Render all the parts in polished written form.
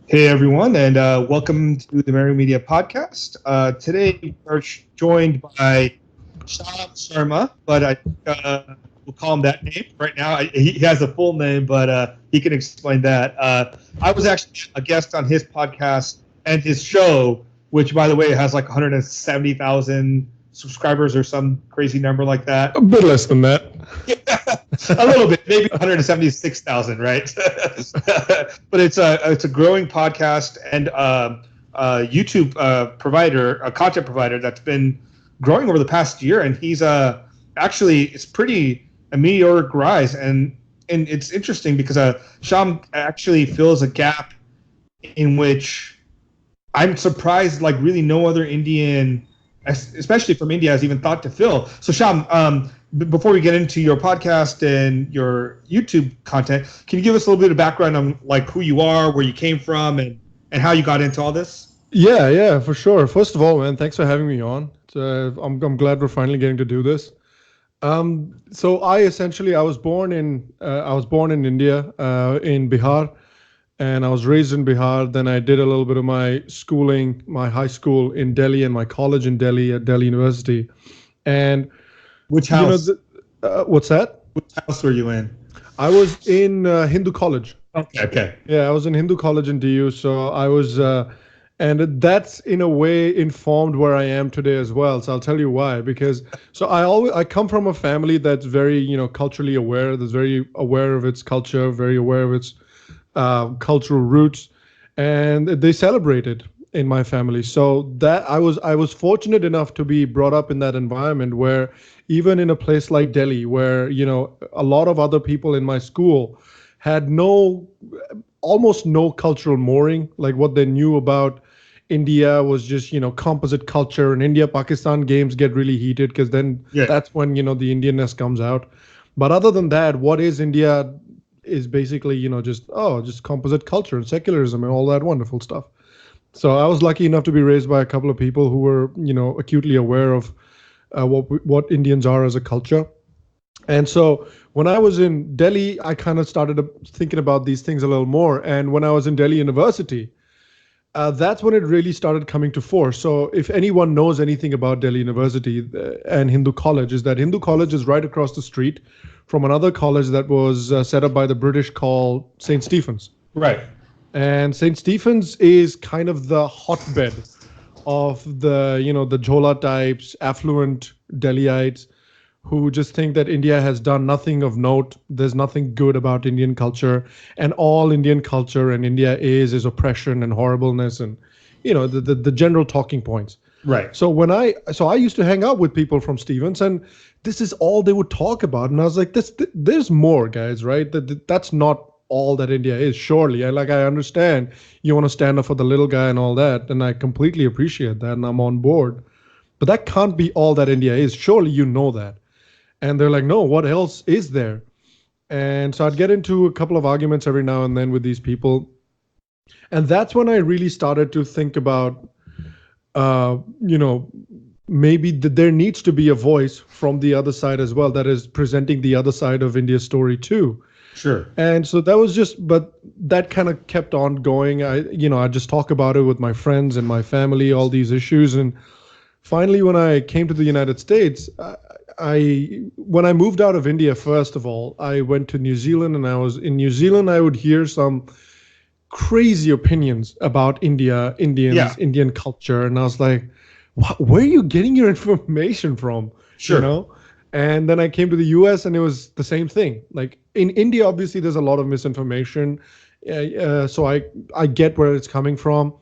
Hey everyone, and welcome to the Meru Media podcast. Today we are joined by Sham Sharma, but we'll call him that name right now. He has a full name, but he can explain that. I was actually a guest on his podcast and his show, which, by the way, has like 170,000 subscribers or some crazy number like that. A bit less than that. A little bit, maybe 176,000, right? But it's a growing podcast and YouTube provider, a content provider that's been growing over the past year, and he's actually it's pretty a meteoric rise, and it's interesting because Sham actually fills a gap in which I'm surprised, like really no other Indian, especially from India, has even thought to fill. So Sham, before we get into your podcast and your YouTube content, can you give us a little bit of background on like who you are, where you came from, and how you got into all this? Yeah, for sure. First of all, man, thanks for having me on. I'm glad we're finally getting to do this. So I was born in India, in Bihar, and I was raised in Bihar. Then I did a little bit of my schooling, my high school in Delhi, and my college in Delhi at Delhi University. And which house? What's that? Which house were you in? I was in Hindu college. Okay. Yeah, I was in Hindu college in DU. So I was, and that's in a way informed where I am today as well. So I'll tell you why. Because I come from a family that's very, culturally aware. That's very aware of its culture, very aware of its cultural roots, and they celebrate it in my family. So that I was fortunate enough to be brought up in that environment where even in a place like Delhi, where a lot of other people in my school had almost no cultural mooring. Like what they knew about India was just composite culture, and India-Pakistan games get really heated because then that's when the Indianness comes out. But other than that, what is India is basically just composite culture and secularism and all that wonderful stuff. So I was lucky enough to be raised by a couple of people who were acutely aware of what Indians are as a culture. And so when I was in Delhi, I kind of started thinking about these things a little more. And when I was in Delhi University, that's when it really started coming to force. So if anyone knows anything about Delhi University and Hindu College, is that Hindu College is right across the street from another college that was set up by the British called St. Stephen's. Right. And St. Stephen's is kind of the hotbed of the Jhola types, affluent Delhiites who just think that India has done nothing of note. There's nothing good about Indian culture, and all Indian culture and India is oppression and horribleness, and the general talking points. Right. So I used to hang out with people from Stevens, and this is all they would talk about, and I was like, there's more, guys, right? That's not all that India is, surely. I understand you want to stand up for the little guy and all that, and I completely appreciate that, and I'm on board. But that can't be all that India is. Surely you know that. And they're like, no, what else is there? And so I'd get into a couple of arguments every now and then with these people. And that's when I really started to think about, maybe there needs to be a voice from the other side as well that is presenting the other side of India's story too. Sure. And so that was but that kind of kept on going. I just talk about it with my friends and my family, all these issues. And finally, when I came to the United States, when I moved out of India, first of all, I went to New Zealand, and I was in New Zealand. I would hear some crazy opinions about Indians, Indian culture. And I was like, where are you getting your information from? Sure. And then I came to the US, and it was the same thing. Like in India, obviously, there's a lot of misinformation. So I get where it's coming from.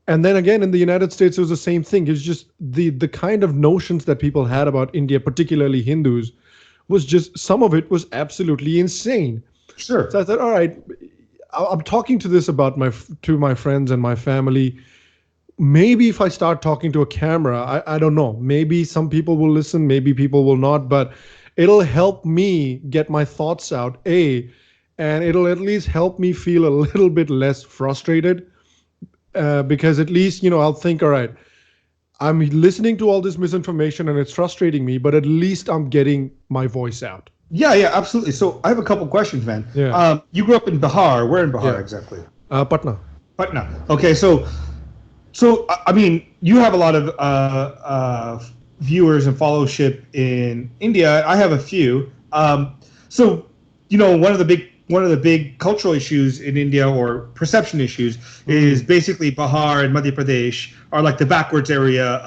And then again, in the United States, it was the same thing. It's just the kind of notions that people had about India, particularly Hindus, was just, some of it was absolutely insane. Sure. So I said, all right, I'm talking to my friends and my family. Maybe if I start talking to a camera, I don't know. Maybe some people will listen, maybe people will not, but it'll help me get my thoughts out, and it'll at least help me feel a little bit less frustrated. Because at least, I'll think, all right, I'm listening to all this misinformation and it's frustrating me, but at least I'm getting my voice out. Yeah, absolutely. So I have a couple questions, man. Yeah. You grew up in Bihar. Where in Bihar exactly? Patna. Patna. Okay, so I mean, you have a lot of viewers and followership in India. I have a few. So one of the big cultural issues in India, or perception issues, is basically Bihar and Madhya Pradesh are like the backwards area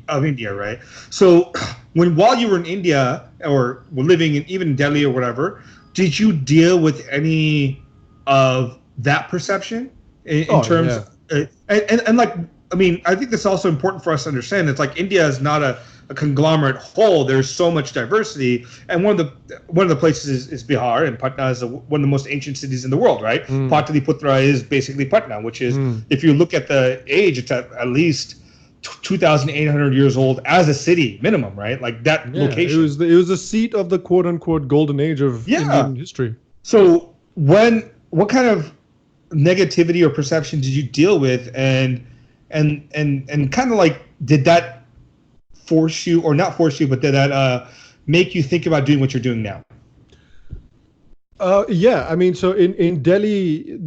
of India, right? So while you were in India or were living even in Delhi or whatever, did you deal with any of that perception in terms of, and like, I mean, I think that's also important for us to understand. It's like India is not a conglomerate whole. There's so much diversity, and one of the places is Bihar, and Patna is one of the most ancient cities in the world, right? Pataliputra is basically Patna, which is, if you look at the age, it's at least 2,800 years old as a city minimum, right? Like that location. It was the seat of the quote unquote golden age of Indian history. So what kind of negativity or perception did you deal with, and kind of like, did that force you, or not force you, but did that make you think about doing what you're doing now? Yeah, I mean, so in Delhi,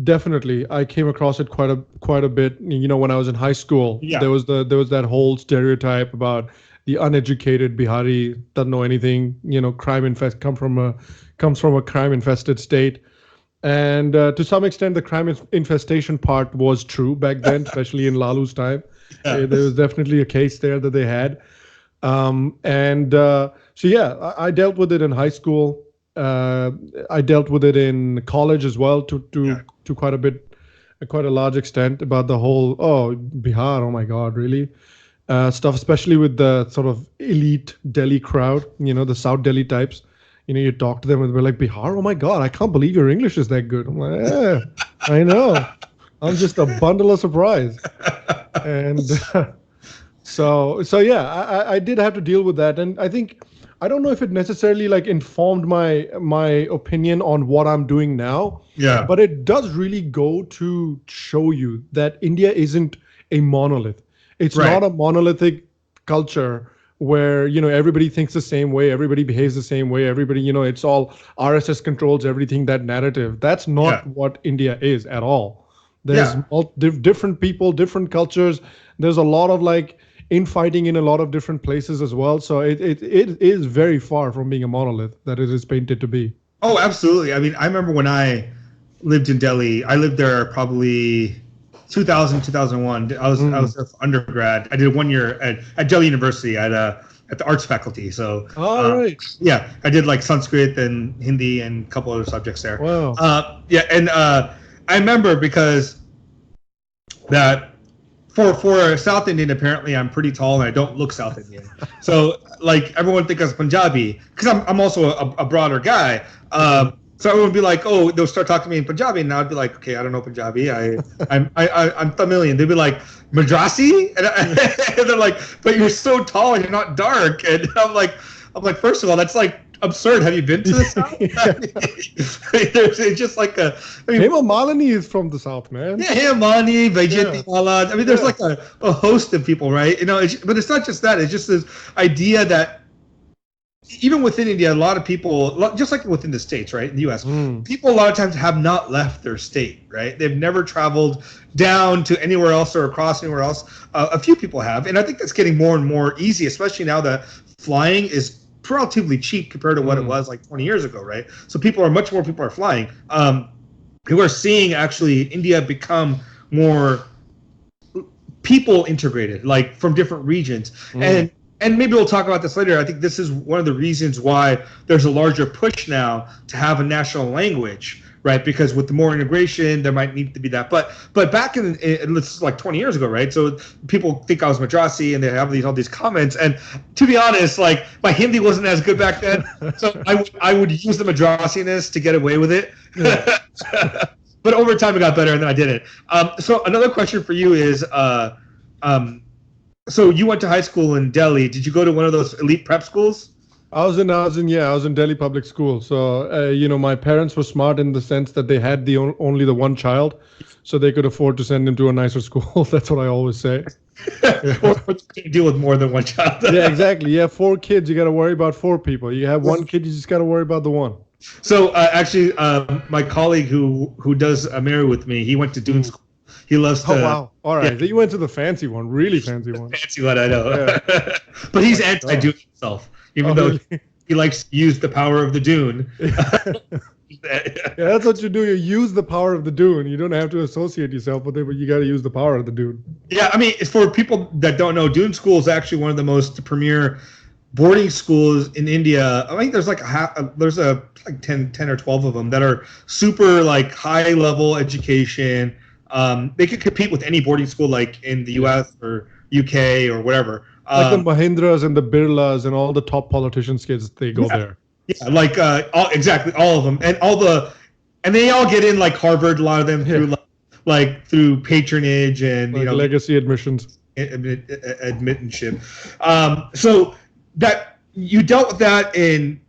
definitely I came across it quite a bit. When I was in high school, there was that whole stereotype about the uneducated Bihari, doesn't know anything, comes from a crime infested state. And to some extent, the crime infestation part was true back then, especially in Lalu's time. There was definitely a case there that they had. I dealt with it in high school. I dealt with it in college as well to quite a large extent, about the whole, Bihar, oh my God, really? Stuff, especially with the sort of elite Delhi crowd, the South Delhi types. You talk to them and they're like, Bihar, oh my God, I can't believe your English is that good. I'm like, yeah, I know. I'm just a bundle of surprise. And I did have to deal with that. And I don't know if it necessarily like informed my opinion on what I'm doing now. Yeah. But it does really go to show you that India isn't a monolith. It's not a monolithic culture where, everybody thinks the same way, everybody behaves the same way, everybody, it's all RSS controls everything, that narrative. That's not what India is at all. There's different people, different cultures. There's a lot of like infighting in a lot of different places as well. So it is very far from being a monolith that it is painted to be. Oh, absolutely. I mean, I remember when I lived in Delhi, I lived there probably 2000, 2001. I was there for undergrad. I did 1 year at Delhi University at the arts faculty. So right. Yeah, I did like Sanskrit and Hindi and a couple other subjects there. Wow. I remember because that for a South Indian, apparently I'm pretty tall and I don't look South Indian. So like everyone thinks I was Punjabi, because I'm also a broader guy. So everyone would be like, oh, they'll start talking to me in Punjabi, and I'd be like, okay, I don't know Punjabi. I'm Tamilian. They'd be like, Madrasi? And they're like, but you're so tall and you're not dark. And I'm like, first of all, that's like absurd. Have you been to the South? It's just like Hema Malini is from the South, man. Yeah, Hema Malini, Vaijayanti Mala. I mean, there's like a host of people, right? But it's not just that. It's just this idea that even within India, a lot of people, just like within the States, right, in the U.S., people a lot of times have not left their state, right? They've never traveled down to anywhere else or across anywhere else. A few people have, and I think that's getting more and more easy, especially now that flying is relatively cheap compared to what it was like 20 years ago, right? So much more people are flying. We're seeing actually India become more people integrated, like from different regions. And maybe we'll talk about this later. I think this is one of the reasons why there's a larger push now to have a national language, right? Because with the more integration, there might need to be that. But back in this is like 20 years ago, right? So people think I was Madrasi, and they have all these comments. And to be honest, like my Hindi wasn't as good back then, so I would use the Madrasiness to get away with it. Yeah. But over time, it got better, and then I didn't. So another question for you is. So you went to high school in Delhi. Did you go to one of those elite prep schools? I was in Delhi public school. So my parents were smart in the sense that they had only the one child, so they could afford to send him to a nicer school. That's what I always say. Or you can deal with more than one child. Yeah, exactly. You have 4 kids, you got to worry about 4 people. You have 1 kid, you just got to worry about the one. So actually, my colleague who does Meru with me, he went to Dune school. He loves to. Oh wow! All right, Yeah. so you went to the fancy one, really fancy one. Fancy one, I know. Yeah. But he's Oh my anti-Dune gosh. himself, even Oh, though really? he likes to use the power of the Dune. Yeah, that's what you do. You use the power of the dune. You don't have to associate yourself with it, but you got to use the power of the dune. Yeah, I mean, for people that don't know, Dune School is actually one of the most premier boarding schools in India. I think there's like there's like 10 or 12 of them that are super like high level education. They could compete with any boarding school like in the US or UK or whatever. Like the Mahindras and the Birlas and all the top politicians' kids, they go there. Yeah, like exactly all of them, and they all get in like Harvard. A lot of them through through patronage and like legacy admissions, admittanship. So that you dealt with that in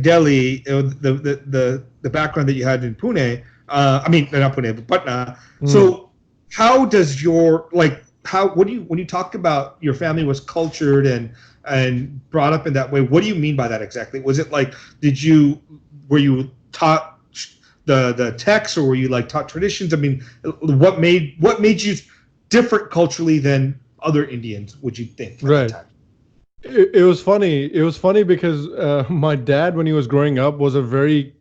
Delhi, the background that you had in Pune. I mean, not Pune, but Patna. So how does your when you talk about your family was cultured and brought up in that way, what do you mean by that exactly? Was it like, were you taught the text, or were you like taught traditions? I mean, what made you different culturally than other Indians, would you think? Right. It was funny. It was funny because my dad, when he was growing up, was a very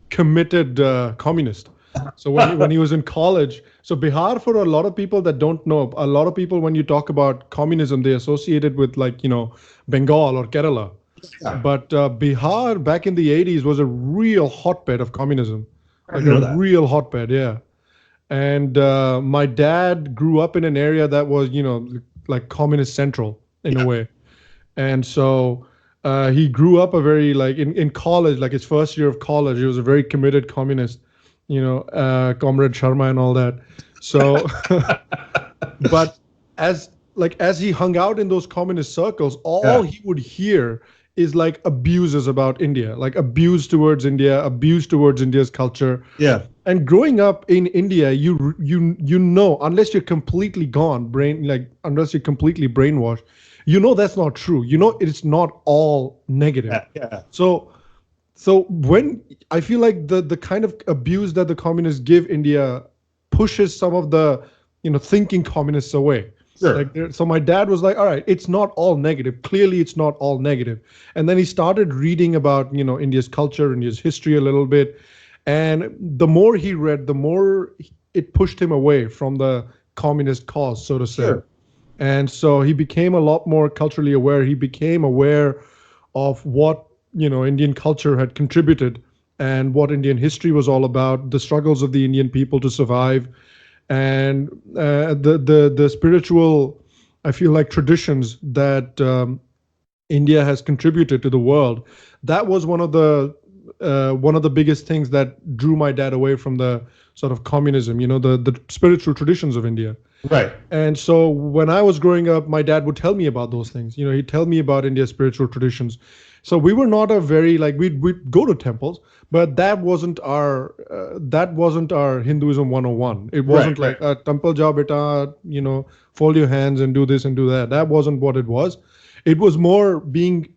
committed communist. So when he was in college, so Bihar, for a lot of people that don't know, a lot of people, when you talk about communism, they associate it with Bengal or Kerala. Yeah. But Bihar back in the 80s was a real hotbed of communism, like a real hotbed, yeah. And my dad grew up in an area that was, like communist central in a way. And so he grew up in college, like his first year of college, he was a very committed communist. Comrade Sharma and all that. So, but as he hung out in those communist circles, all he would hear is like abuses about India, like abuse towards India, abuse towards India's culture. Yeah. And growing up in India, you know, unless you're completely unless you're completely brainwashed, that's not true. It's not all negative. Yeah. So when I feel like the kind of abuse that the communists give India pushes some of the, thinking communists away. Sure. So my dad was like, all right, it's not all negative. Clearly, it's not all negative. And then he started reading about, India's culture, India's history a little bit. And the more he read, the more it pushed him away from the communist cause, so to say. Sure. And so he became a lot more culturally aware. He became aware of what Indian culture had contributed and what Indian history was all about, the struggles of the Indian people to survive, and the spiritual, I feel like, traditions that India has contributed to the world. That was one of the biggest things that drew my dad away from the sort of communism, the spiritual traditions of India. Right. And so when I was growing up, my dad would tell me about those things. He'd tell me about India's spiritual traditions. So we were not a very we'd go to temples, but that wasn't our Hinduism 101. It wasn't a temple jao beta, fold your hands and do this and do that. That wasn't what it was. It was more being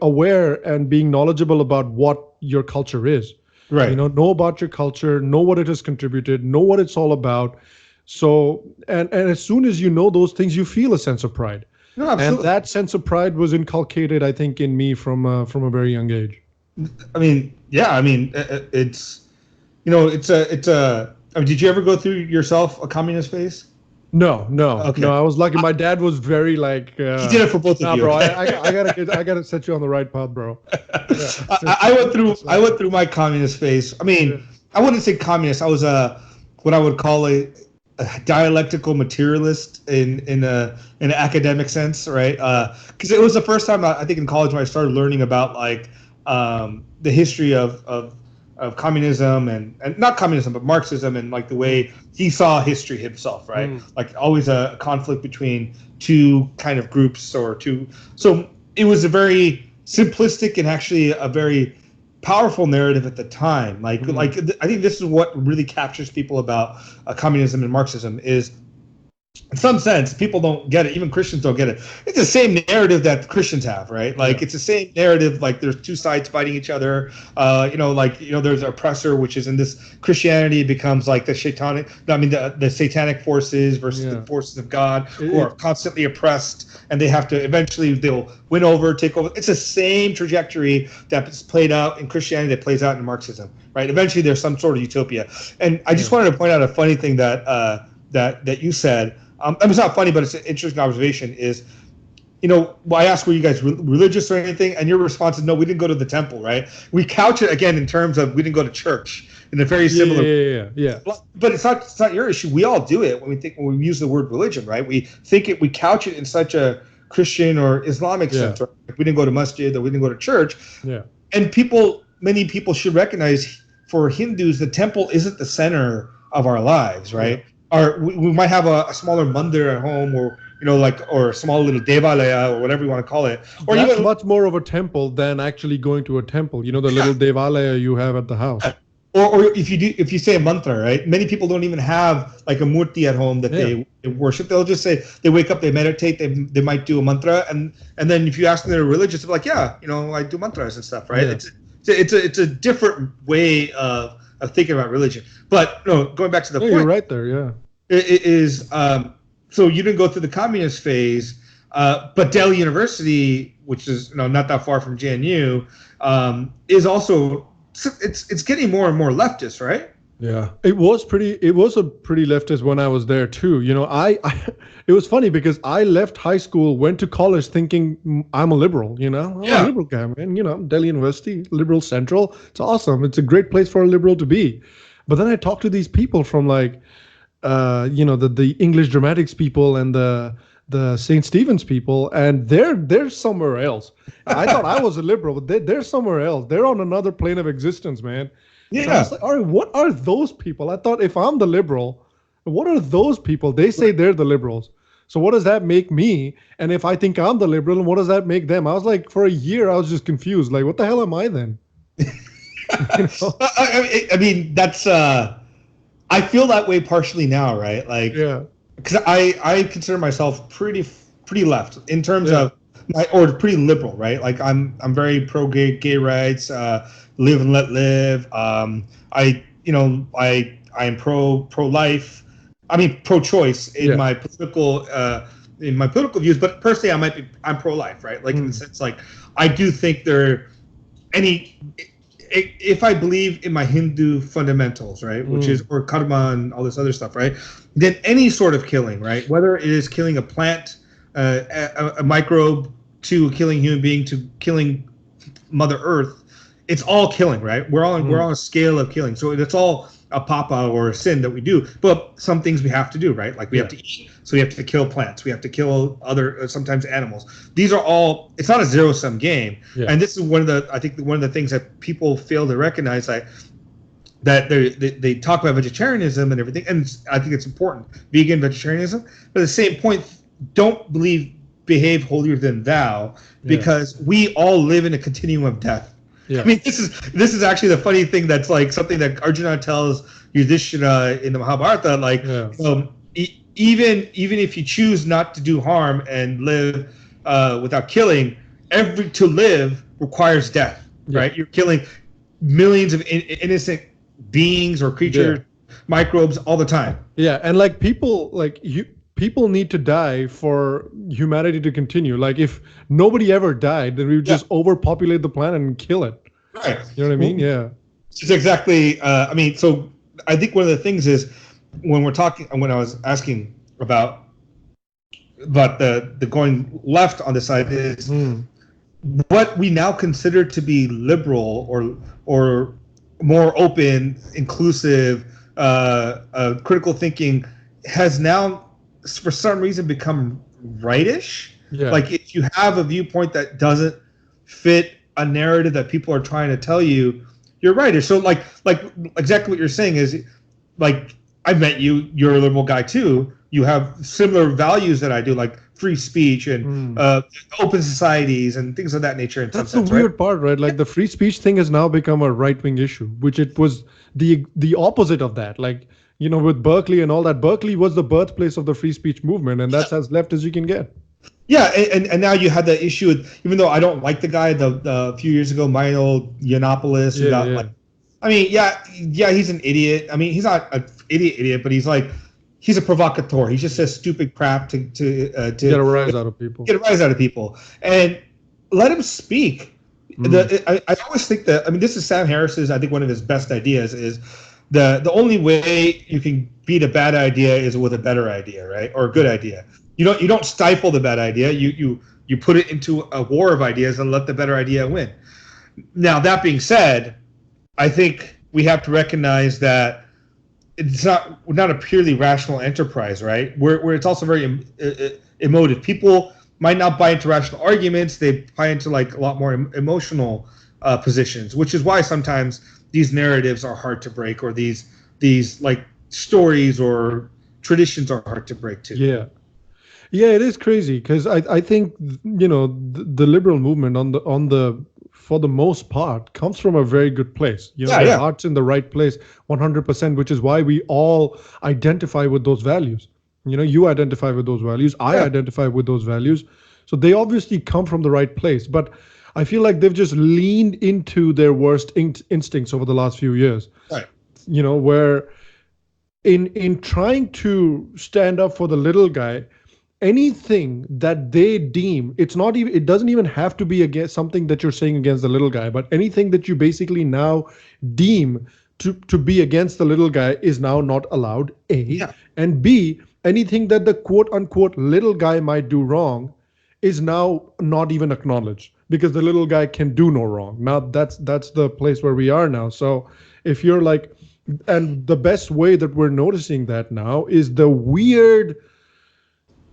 aware and being knowledgeable about what your culture is. Right. Know about your culture, know what it has contributed, know what it's all about. So and as soon as you know those things, you feel a sense of pride. No, and that sense of pride was inculcated, I think, in me from a very young age. I mean, yeah. I mean, it's I mean, did you ever go through yourself a communist phase? No. Okay. No, I was lucky. My dad was very he did it for both of you. Bro, I gotta set you on the right path, bro. Yeah, I went through my communist phase. I mean, I wouldn't say communist. I was what I would call a dialectical materialist in an academic sense, right? Because it was the first time I think in college when I started learning about the history of communism and not communism but Marxism and the way he saw history himself, right? Always a conflict between two kind of groups or two. So it was a very simplistic and actually a very powerful narrative at the time. I think this is what really captures people about communism and Marxism is in some sense, people don't get it. Even Christians don't get it. It's the same narrative that Christians have, right? Like it's the same narrative. Like there's two sides fighting each other. There's an oppressor, which is in this Christianity becomes like the the satanic forces versus the forces of God, who are constantly oppressed, and they'll win over, take over. It's the same trajectory that's played out in Christianity that plays out in Marxism, right? Eventually, there's some sort of utopia. And I just wanted to point out a funny thing that you said. It's not funny, but it's an interesting observation. Is, I asked, were you guys religious or anything? And your response is, no, we didn't go to the temple, right? We couch it again in terms of we didn't go to church in a very similar. Yeah. But it's not your issue. We all do it when we use the word religion, right? We couch it in such a Christian or Islamic sense. Right? We didn't go to masjid or we didn't go to church. Yeah. And many people should recognize, for Hindus, the temple isn't the center of our lives, right? We might have a smaller mandir at home, or or a small little devalaya, or whatever you want to call it. Or that's even much more of a temple than actually going to a temple. The little devalaya you have at the house. Or if you say a mantra, right? Many people don't even have like a murti at home that they worship. They'll just say they wake up, they meditate, they might do a mantra, and then if you ask them they're religious, they're like, I do mantras and stuff, right? Yeah. It's a different way of thinking about religion. But going back to the point, you're right there. Yeah, it is. So you didn't go through the communist phase, but Delhi University, which is not that far from JNU, is also it's getting more and more leftist, right? Yeah, it was a pretty leftist when I was there too. It was funny because I left high school, went to college thinking I'm a liberal. I'm a liberal guy, man. Delhi University, liberal central. It's awesome. It's a great place for a liberal to be. But then I talked to these people from like, the English dramatics people and the St. Stephen's people, and they're somewhere else. I thought I was a liberal, but they're somewhere else. They're on another plane of existence, man. Yeah. So I was like, all right, what are those people? I thought if I'm the liberal, what are those people? They say they're the liberals. So what does that make me? And if I think I'm the liberal, what does that make them? I was like, for a year, I was just confused. Like, what the hell am I then? I mean, that's. I feel that way partially now, right? Like, because I consider myself pretty left in terms of or pretty liberal, right? Like I'm very pro gay rights, live and let live. I am pro life. I mean pro choice in my political views, but personally I'm pro life, right? Like in the sense, like I do think if I believe in my Hindu fundamentals, right, which is or karma and all this other stuff, right, then any sort of killing, right, whether it is killing a plant, a microbe, to killing human being, to killing Mother Earth, it's all killing, right? We're on a scale of killing, so it's all a papa or a sin that we do. But some things we have to do, right? Like we have to eat, so we have to kill plants, we have to kill other sometimes animals. These are all. It's not a zero-sum game, and this is one of the things that people fail to recognize, that they talk about vegetarianism and everything, and I think it's important, vegan vegetarianism. But at the same point, don't behave holier than thou, because we all live in a continuum of death. Yeah. I mean, this is actually the funny thing. That's like something that Arjuna tells Yudhishthira in the Mahabharata. Like, even if you choose not to do harm and live without killing, to live requires death, right? You're killing millions of innocent beings or creatures, microbes all the time. Yeah, and like people need to die for humanity to continue. Like if nobody ever died, then we would just overpopulate the planet and kill it. Right. You know what I mean? Yeah. It's exactly. I mean, so I think one of the things is when I was asking about the going left on the side is what we now consider to be liberal or more open, inclusive, critical thinking has now, for some reason, become rightish. Yeah. Like if you have a viewpoint that doesn't fit a narrative that people are trying to tell you, you're rightish. So like exactly what you're saying is, like, I've met you, you're a liberal guy too. You have similar values that I do, like free speech and open societies and things of that nature. That's the weird part, right? Like the free speech thing has now become a right-wing issue, which it was the opposite of that. Like with Berkeley and all that. Berkeley was the birthplace of the free speech movement, and that's as left as you can get. Yeah, and now you had the issue with, even though I don't like the guy, the few years ago, Milo Yiannopoulos, who got like, I mean, yeah, he's an idiot. I mean, he's not an idiot, but he's a provocateur. He just says stupid crap to get a rise out of people. And let him speak. I always think that, I mean, this is Sam Harris's, I think one of his best ideas is the only way you can beat a bad idea is with a better idea, right? Or a good idea. You don't stifle the bad idea. You put it into a war of ideas and let the better idea win. Now, that being said, I think we have to recognize that it's not a purely rational enterprise, right? Where it's also very emotive. People might not buy into rational arguments; they buy into like a lot more emotional positions, which is why sometimes these narratives are hard to break, or these like stories or traditions are hard to break too. Yeah, it is crazy because I think the liberal movement on the for the most part comes from a very good place. Their heart's in the right place 100%, which is why we all identify with those values. You identify with those values. I identify with those values. So they obviously come from the right place. But I feel like they've just leaned into their worst instincts over the last few years. Right. Where in trying to stand up for the little guy, anything that they deem, it doesn't even have to be against something that you're saying against the little guy, but anything that you basically now deem to be against the little guy is now not allowed, A. And B, anything that the quote unquote little guy might do wrong is now not even acknowledged because the little guy can do no wrong. Now that's the place where we are now. So if you're like, and the best way that we're noticing that now is the weird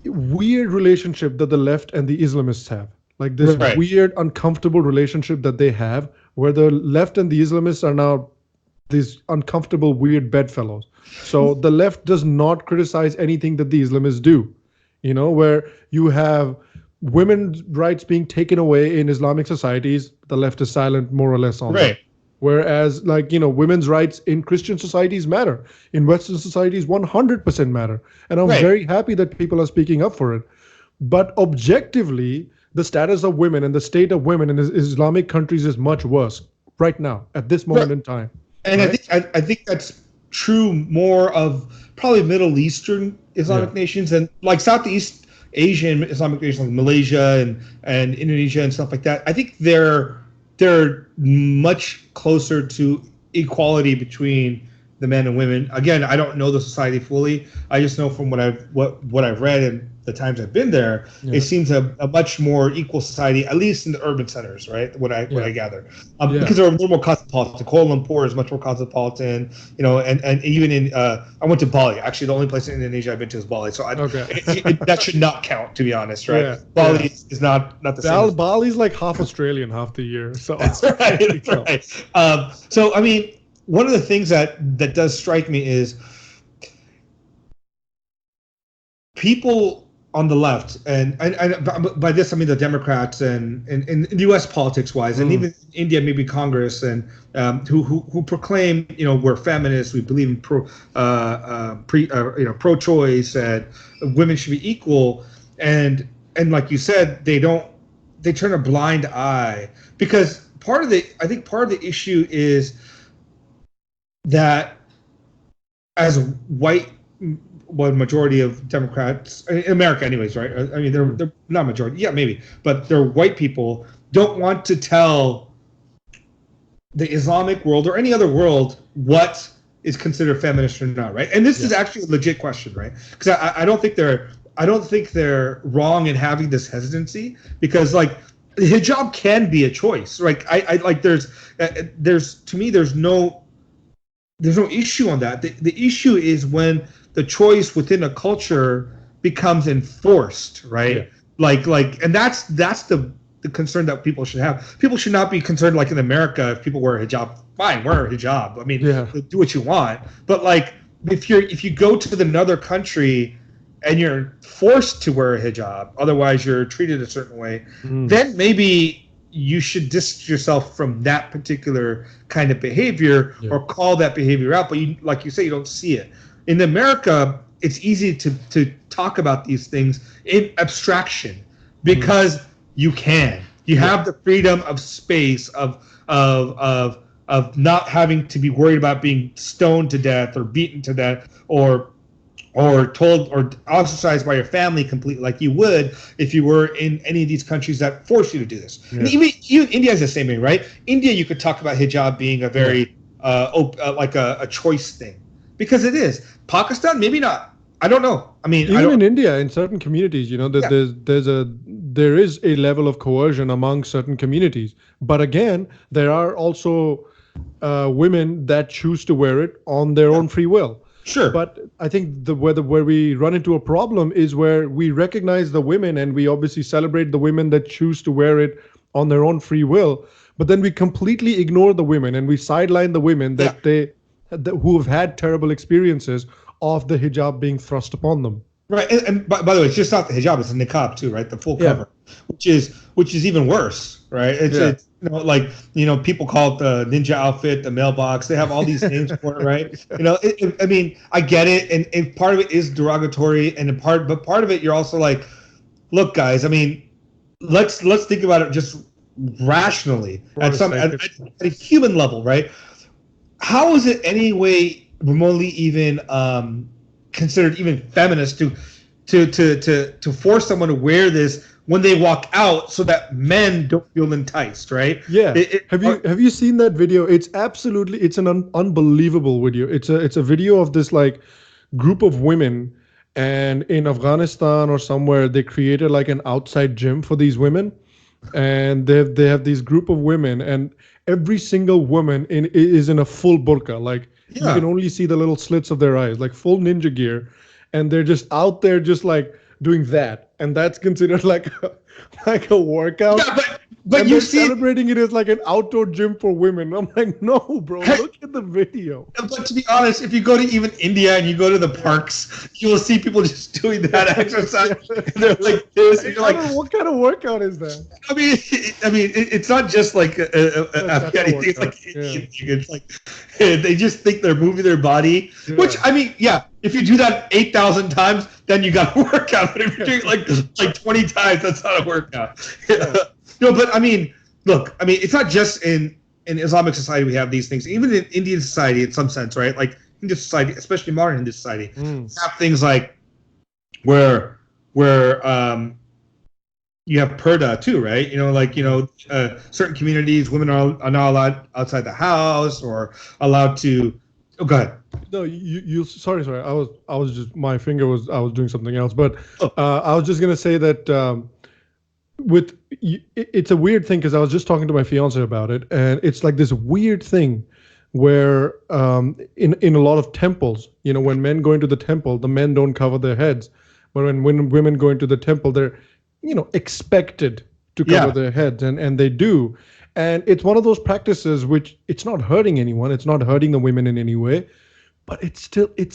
relationship that the left and the Islamists have. Like this weird, uncomfortable relationship that they have, where the left and the Islamists are now these uncomfortable, weird bedfellows. So the left does not criticize anything that the Islamists do. Where you have women's rights being taken away in Islamic societies, the left is silent more or less on that. Whereas, women's rights in Christian societies matter. In Western societies, 100% matter. And I'm very happy that people are speaking up for it. But objectively, the status of women and the state of women in Islamic countries is much worse right now, at this moment in time. And I think that's true more of probably Middle Eastern Islamic nations and like Southeast Asian Islamic nations like Malaysia and Indonesia and stuff like that. I think they're much closer to equality between the men and women. Again, I don't know the society fully. I just know from what I've read and the times I've been there, it seems a much more equal society, at least in the urban centers, right? What I gather, because they're a little more cosmopolitan. Kuala Lumpur is much more cosmopolitan, and even in I went to Bali. Actually, the only place in Indonesia I've been to is Bali. So that should not count, to be honest, right? Yeah, Bali is not the same. Bali's like half Australian half the year. So that's right. That's right. So I mean, one of the things that does strike me is people on the left, and by this I mean the Democrats and in U.S. politics wise, and even India, maybe Congress, and who proclaim we're feminists, we believe in pro-choice, and women should be equal, and like you said, they turn a blind eye because part of the issue is that as white. Majority of Democrats in America, anyways, right? I mean, they're not majority, maybe, but they're white people don't want to tell the Islamic world or any other world what is considered feminist or not, right? And this is actually a legit question, right? Because I don't think they're wrong in having this hesitancy because like hijab can be a choice, right? I like there's to me there's no issue on that. The issue is when the choice within a culture becomes enforced, right? Like, and that's the concern that people should have. People should not be concerned like in America if people wear a hijab. Fine, wear a hijab. I mean, do what you want. But like, if you go to another country and you're forced to wear a hijab, otherwise you're treated a certain way, then maybe you should distance yourself from that particular kind of behavior or call that behavior out. But like you say, you don't see it. In America, it's easy to talk about these things in abstraction because you can. You have the freedom of space of not having to be worried about being stoned to death or beaten to death or told or ostracized by your family completely, like you would if you were in any of these countries that force you to do this. Yeah. And even India is the same way, right? India, you could talk about hijab being a very like a choice thing, because it is. Pakistan, maybe not. I don't know. I mean, even in India, in certain communities, there is a level of coercion among certain communities. But again, there are also women that choose to wear it on their own free will. Sure. But I think where we run into a problem is where we recognize the women and we obviously celebrate the women that choose to wear it on their own free will. But then we completely ignore the women and we sideline the women who have had terrible experiences of the hijab being thrust upon them. Right, and by the way, it's just not the hijab; it's the niqab too, right? The full cover, which is even worse, right? It's people call it the ninja outfit, the mailbox. They have all these names for it, right? I mean, I get it, and part of it is derogatory, but part of it, you're also like, look, guys. I mean, let's think about it just rationally at a human level, right? How is it any way remotely even considered even feminist to force someone to wear this when they walk out so that men don't feel enticed, right? Yeah. Have you seen that video? It's an unbelievable video. It's a video of this like group of women, and in Afghanistan or somewhere they created like an outside gym for these women, and they have this group of women, and every single woman is in a full burqa, like. Yeah. You can only see the little slits of their eyes, like full ninja gear, and they're just out there, just like doing that, and that's considered like a workout. Yeah, but you see, celebrating it as like an outdoor gym for women. I'm like, no, bro, look at the video. But to be honest, if you go to even India and you go to the parks, you will see people just doing that exercise. And they're like this. And you're like, what kind of workout is that? I mean, it's not just like Afghani thing. It's like Indian thing. It's like they just think they're moving their body. Yeah. Which I mean, yeah, if you do that 8,000 times, then you got to work out. But if you're doing like 20 times, that's not a workout. Yeah. No, but I mean, look, it's not just in Islamic society we have these things. Even in Indian society, in some sense, right? Like Hindu society, especially modern Hindu society, have things like where you have purdah too, right? Certain communities, women are not allowed outside the house or allowed to. Oh, go ahead. No, you. Sorry. I was just I was doing something else, but I was just gonna say that. It's a weird thing because I was just talking to my fiance about it, and it's like this weird thing where in a lot of temples, when men go into the temple, the men don't cover their heads, but when women go into the temple, they're expected to cover their heads, and they do, and it's one of those practices which it's not hurting anyone, it's not hurting the women in any way, but it's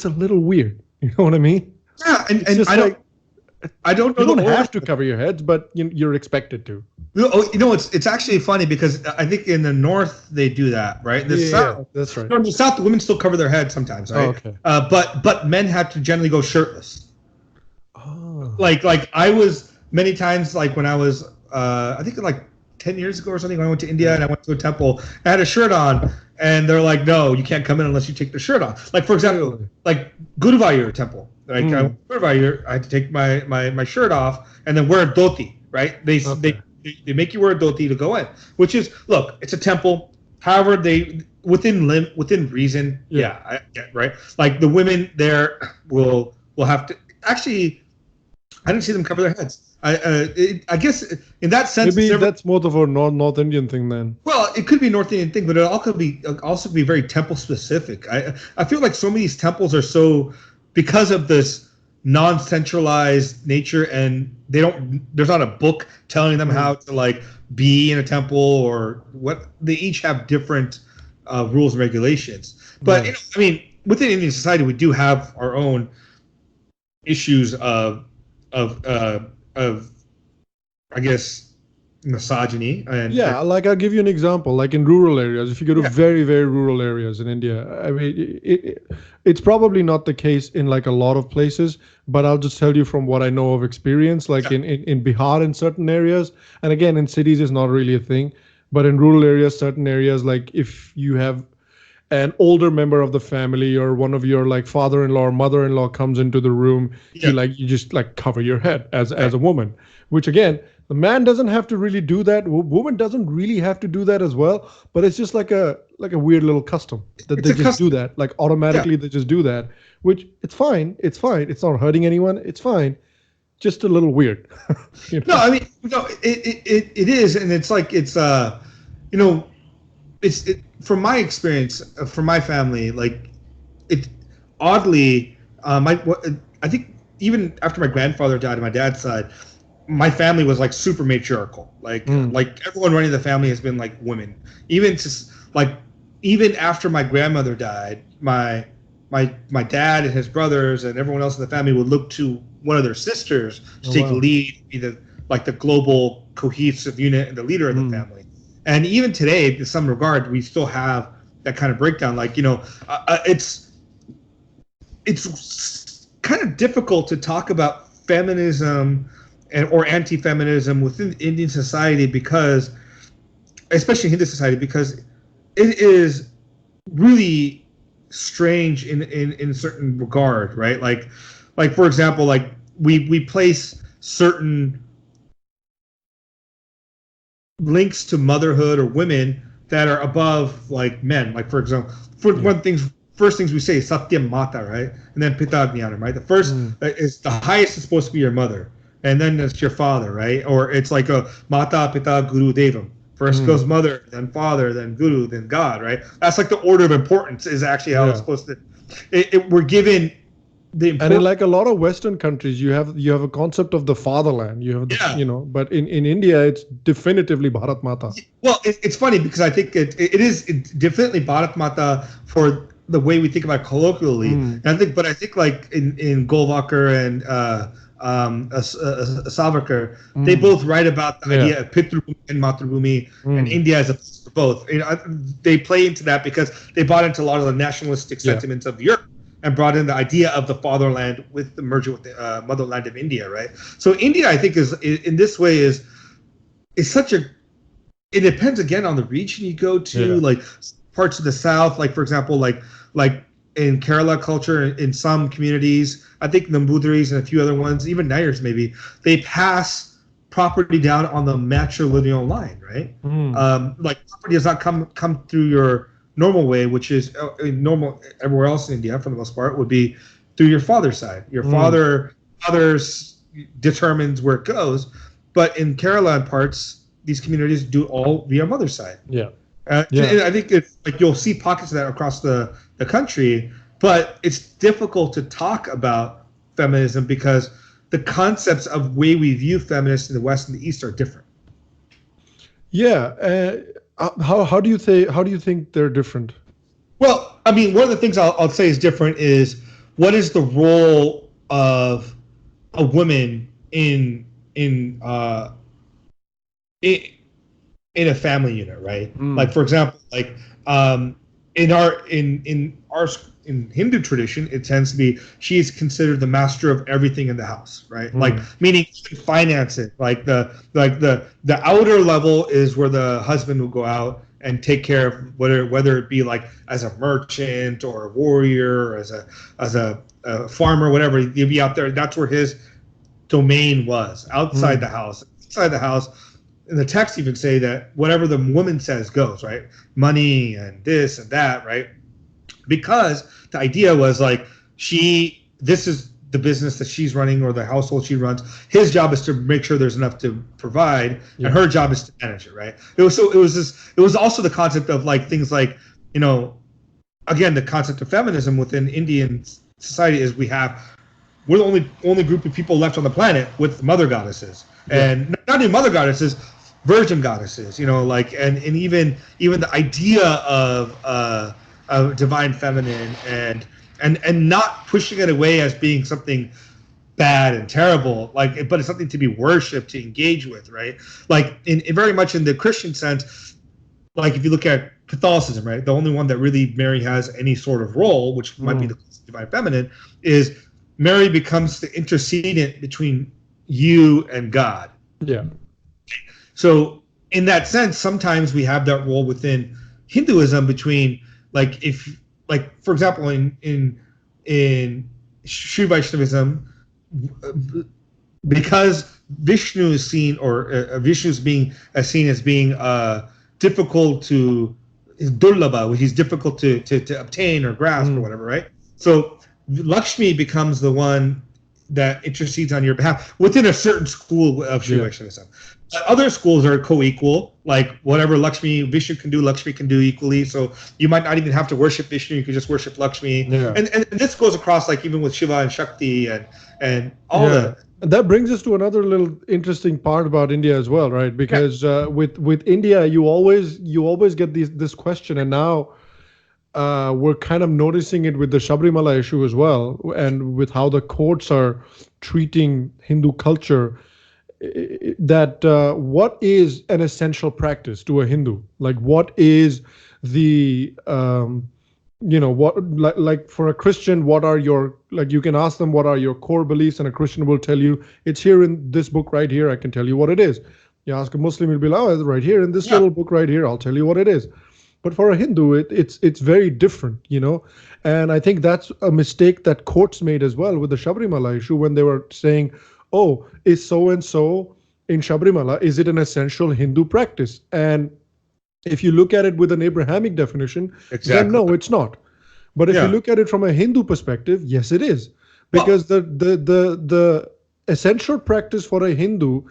a little weird. You know what I mean? Yeah, and I don't know. You don't have to cover your heads, but you're expected to. It's actually funny because I think in the north they do that, right? The south, that's right. No, in the south, the women still cover their heads sometimes, right? Oh, okay. But men have to generally go shirtless. Oh. Like I was many times, like when I was, I think like 10 years ago or something, when I went to India and I went to a temple, I had a shirt on, and they're like, no, you can't come in unless you take the shirt off. Like for example, like Guruvayur temple. Like I had to take my shirt off and then wear a dhoti, right? They make you wear a dhoti to go in, which is, look, it's a temple. However, they within reason, I get, right? Like the women there will have to actually. I didn't see them cover their heads. I guess in that sense, maybe that's more of a North Indian thing then. Well, it could be a North Indian thing, but it also be very temple specific. I feel like so many of these temples are so. Because of this non-centralized nature, and there's not a book telling them how to like be in a temple or what. They each have different rules and regulations. But within Indian society, we do have our own issues of I guess misogyny, and Yeah, like I'll give you an example. Like in rural areas, if you go to very, very rural areas in India, I mean, it's probably not the case in like a lot of places, but I'll just tell you from what I know of experience, like in Bihar in certain areas, and again, in cities is not really a thing, but in rural areas, certain areas, like if you have an older member of the family or one of your like father-in-law or mother-in-law comes into the room, you just like cover your head as a woman, which again, the man doesn't have to really do that. Woman doesn't really have to do that as well. But it's just like a weird little custom that they just do that. Like automatically they just do that, which it's fine. It's fine. It's not hurting anyone. It's fine. Just a little weird. You know? No, I mean, no, it is, and it's like it's you know, from my experience, from my family, like it oddly, I think even after my grandfather died on my dad's side, my family was like super matriarchal. Like everyone running the family has been like women. Even just like even after my grandmother died, my dad and his brothers and everyone else in the family would look to one of their sisters to take the lead, be the global cohesive unit and the leader of the family. And even today, in some regard, we still have that kind of breakdown. Like, you know, it's kind of difficult to talk about feminism or anti-feminism within Indian society because, especially Hindu society, because it is really strange in certain regard, right? Like for example, like we place certain links to motherhood or women that are above like men. Like for example, first things we say is Satyam Mata, right? And then Pita Jnanam, right? The first is the highest is supposed to be your mother. And then it's your father, right? Or it's like a Mata, Pita, Guru, Devam. First goes mother, then father, then Guru, then God, right? That's like the order of importance is actually how it's supposed to. We're given the and in like a lot of Western countries, you have a concept of the fatherland. You have, you know, but in India, it's definitively Bharat Mata. Well, it's funny because I think it is definitely Bharat Mata for the way we think about it colloquially. And I think like in Golwalkar and Savarkar, they both write about the idea of Pitrabhumi and Matrabhumi, and India as a place for both. You know, they play into that because they bought into a lot of the nationalistic sentiments of Europe and brought in the idea of the fatherland with the merger with the motherland of India, right? So India, I think, is in this way is such a. It depends again on the region you go to, like parts of the south, like for example, like in Kerala culture, in some communities, I think Nambudris and a few other ones, even Nayars maybe, they pass property down on the matrilineal line, right? Like property does not come through your normal way, which is normal everywhere else in India for the most part, would be through your father's side. Your father's determines where it goes, but in Kerala and parts, these communities do all via mother's side. And I think it's like you'll see pockets of that across the country, but it's difficult to talk about feminism because the concepts of way we view feminists in the West and the East are different. How do you think they're different? Well, I mean, one of the things I'll say is different is what is the role of a woman in a family unit, right? Like for example, like in Hindu tradition, it tends to be she is considered the master of everything in the house, right? Like meaning finances. Like the outer level is where the husband will go out and take care of whether it be like as a merchant or a warrior or as a farmer, whatever. He'd be out there. That's where his domain was, outside the house. Inside the house, in the text even say that whatever the woman says goes, right? Money and this and that, right? Because the idea was like this is the business that she's running or the household she runs. His job is to make sure there's enough to provide, and her job is to manage it, right? It was also the concept of like things like, you know, again, the concept of feminism within Indian society is we're the only group of people left on the planet with mother goddesses, and not even mother goddesses, virgin goddesses, you know, like and even the idea of divine feminine and not pushing it away as being something bad and terrible, like, but it's something to be worshipped, to engage with, right? Like in very much in the Christian sense, like if you look at Catholicism, right, the only one that really Mary has any sort of role, which might be the divine feminine, is Mary becomes the intercedent between you and God. Yeah. So in that sense, sometimes we have that role within Hinduism between, like, if, like, for example, in Sri Vaishnavism, because Vishnu is seen, or Vishnu is being seen as being difficult to, is durlabha, which is difficult to obtain or grasp or whatever, right? So Lakshmi becomes the one that intercedes on your behalf within a certain school of Sri Vaishnavism. Other schools are co-equal, like whatever Vishnu can do, Lakshmi can do equally. So you might not even have to worship Vishnu; you can just worship Lakshmi. Yeah. And this goes across, like, even with Shiva and Shakti and all that. That brings us to another little interesting part about India as well, right? Because with India, you always get this question, and now we're kind of noticing it with the Sabrimala issue as well, and with how the courts are treating Hindu culture. That what is an essential practice to a Hindu? Like, what is the what, like for a Christian, what are your, like, you can ask them what are your core beliefs, and a Christian will tell you it's here in this book right here. I can tell you what it is. You ask a Muslim, he'll be like, oh, right here in this little book right here, I'll tell you what it is. But for a Hindu, it's very different, And I think that's a mistake that courts made as well with the Sabrimala issue, when they were saying, oh, is so-and-so in Sabrimala, is it an essential Hindu practice? And if you look at it with an Abrahamic definition, then no, it's not. But if you look at it from a Hindu perspective, yes, it is. Because the essential practice for a Hindu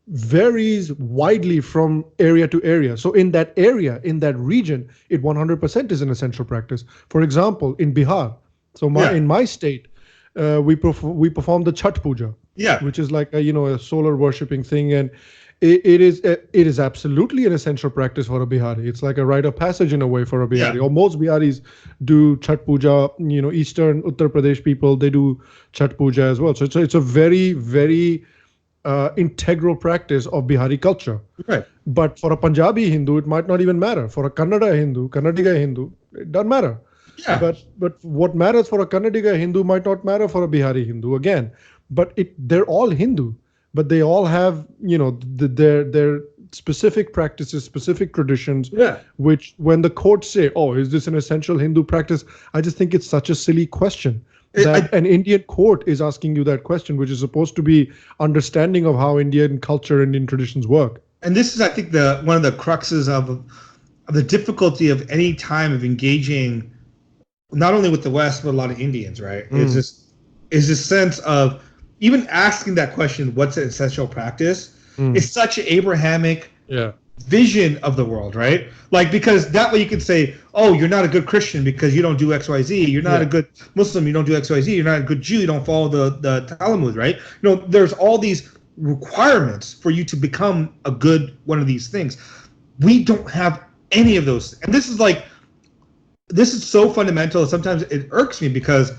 varies widely from area to area. So in that area, in that region, it 100% is an essential practice. For example, in Bihar, in my state, we perform the Chhat Puja, which is like a solar worshipping thing, and it is absolutely an essential practice for a Bihari. It's like a rite of passage in a way for a Bihari. Or most Biharis do Chhat Puja. Eastern Uttar Pradesh people, they do Chhat Puja as well. So it's a very, very integral practice of Bihari culture. Right. But for a Punjabi Hindu, it might not even matter. For a Kannadiga Hindu, it doesn't matter. Yeah. But what matters for a Kannadiga Hindu might not matter for a Bihari Hindu again. But they're all Hindu, but they all have their specific practices, specific traditions. Yeah. Which, when the courts say, "Oh, is this an essential Hindu practice?" I just think it's such a silly question. That an Indian court is asking you that question, which is supposed to be understanding of how Indian culture and Indian traditions work. And this is, I think, one of the cruxes of the difficulty of any time of engaging, not only with the West but a lot of Indians, right? Is this sense of even asking that question, what's an essential practice? It's such an Abrahamic vision of the world, right? Like, because that way you can say, oh, you're not a good Christian because you don't do XYZ. You're not a good Muslim, you don't do XYZ. You're not a good Jew, you don't follow the Talmud, right? There's all these requirements for you to become a good one of these things. We don't have any of those. And this is so fundamental. Sometimes it irks me, because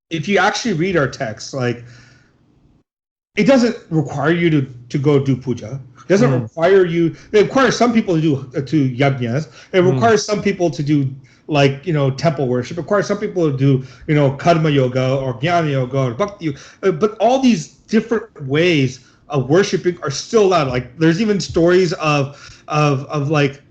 if you actually read our text, like, it doesn't require you to go do puja. It doesn't require you. It requires some people to do yajnas. It requires some people to do, like, temple worship. It requires some people to do karma yoga or jnana yoga or bhakti yoga. But all these different ways of worshiping are still allowed. Like, there's even stories of like,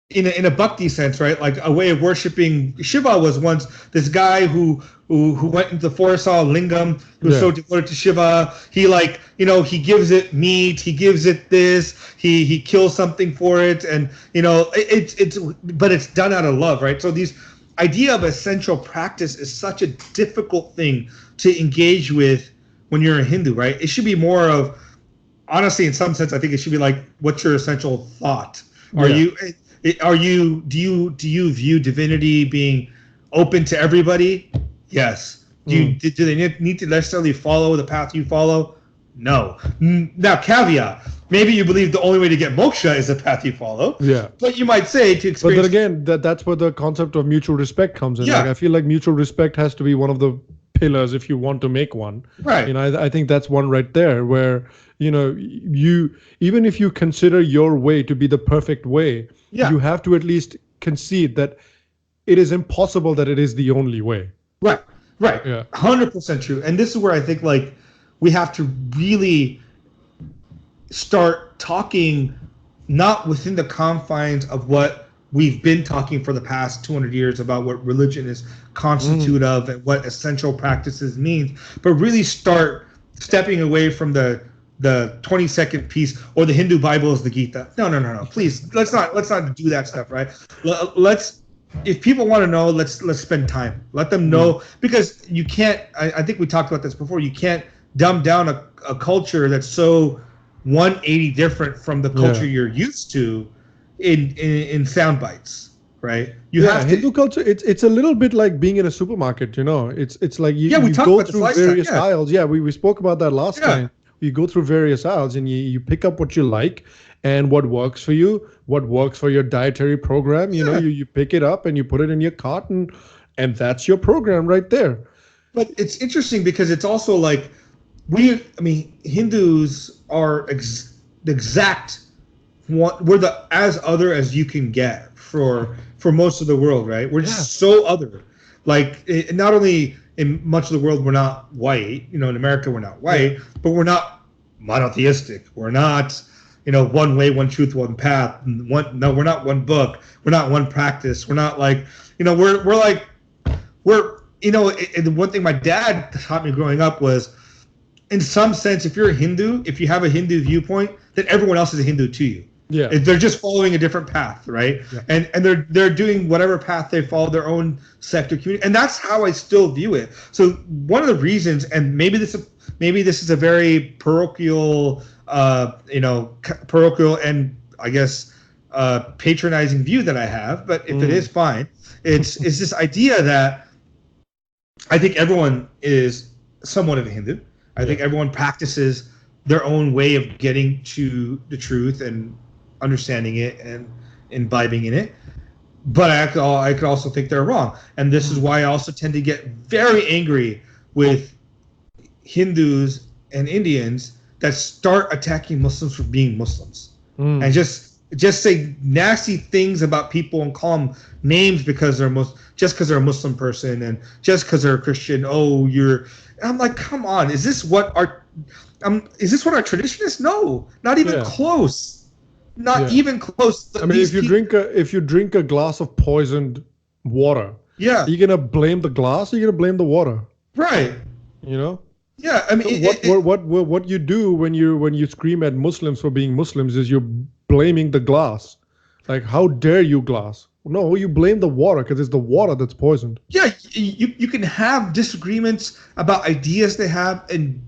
in a bhakti sense, right? Like, a way of worshiping Shiva was once this guy who went into the forest, saw a lingam, who was so devoted to Shiva. He, like, he gives it meat, he gives it this, he kills something for it, and but it's done out of love, right? So these idea of essential practice is such a difficult thing to engage with when you're a Hindu, right? It should be more of, honestly, in some sense, I think it should be like, what's your essential thought? Do you view divinity being open to everybody? Yes. Do they need to necessarily follow the path you follow? No. Now, caveat, maybe you believe the only way to get moksha is the path you follow. Yeah. But you might say to experience. But then again, that's where the concept of mutual respect comes in. Yeah. Like, I feel like mutual respect has to be one of the pillars if you want to make one. Right. I think that's one right there where, you even if you consider your way to be the perfect way, you have to at least concede that it is impossible that it is the only way. Right. Yeah. 100% true. And this is where I think like we have to really start talking not within the confines of what we've been talking for the past 200 years about what religion is constituted of and what essential practices means, but really start stepping away from the 20-second piece or the Hindu Bible is the Gita. No. Please, let's not do that stuff, right? Let's, if people want to know, let's spend time. Let them know, because you can't. I think we talked about this before. You can't dumb down a culture that's so 180 different from the culture you're used to in sound bites, right? You have to, Hindu culture. It's a little bit like being in a supermarket. It's like you go through various aisles. Yeah, we spoke about that last time. You go through various aisles and you pick up what you like and what works for you, what works for your dietary program. You pick it up and you put it in your cart and that's your program right there. But it's interesting because it's also like Hindus are the exact one. We're the as other as you can get for most of the world, right? We're just so other. Like not only in much of the world we're not white, in America we're not white, but we're not monotheistic. We're not, one way, one truth, one path. We're not one book. We're not one practice. We're not like, the one thing my dad taught me growing up was, in some sense, if you're a Hindu, if you have a Hindu viewpoint, then everyone else is a Hindu to you. Yeah. They're just following a different path, right? Yeah. And they're doing whatever path they follow, their own sector community. And that's how I still view it. So one of the reasons, and maybe this is a very parochial and I guess patronizing view that I have, but if it is, fine. It's this idea that I think everyone is somewhat of a Hindu. I think everyone practices their own way of getting to the truth and understanding it and imbibing in it. But I could also think they're wrong. And this is why I also tend to get very angry with Hindus and Indians that start attacking Muslims for being Muslims. And just say nasty things about people and call them names because they're just because they're a Muslim person and just because they're a Christian. And I'm like, come on, is this what our tradition is? No, not even close. Not even close. If you drink a glass of poisoned water, are you gonna blame the glass or are you gonna blame the water? Right. Yeah, I mean, what you do when you scream at Muslims for being Muslims is you're blaming the glass. Like, how dare you, glass? No, you blame the water because it's the water that's poisoned. Yeah, you can have disagreements about ideas they have and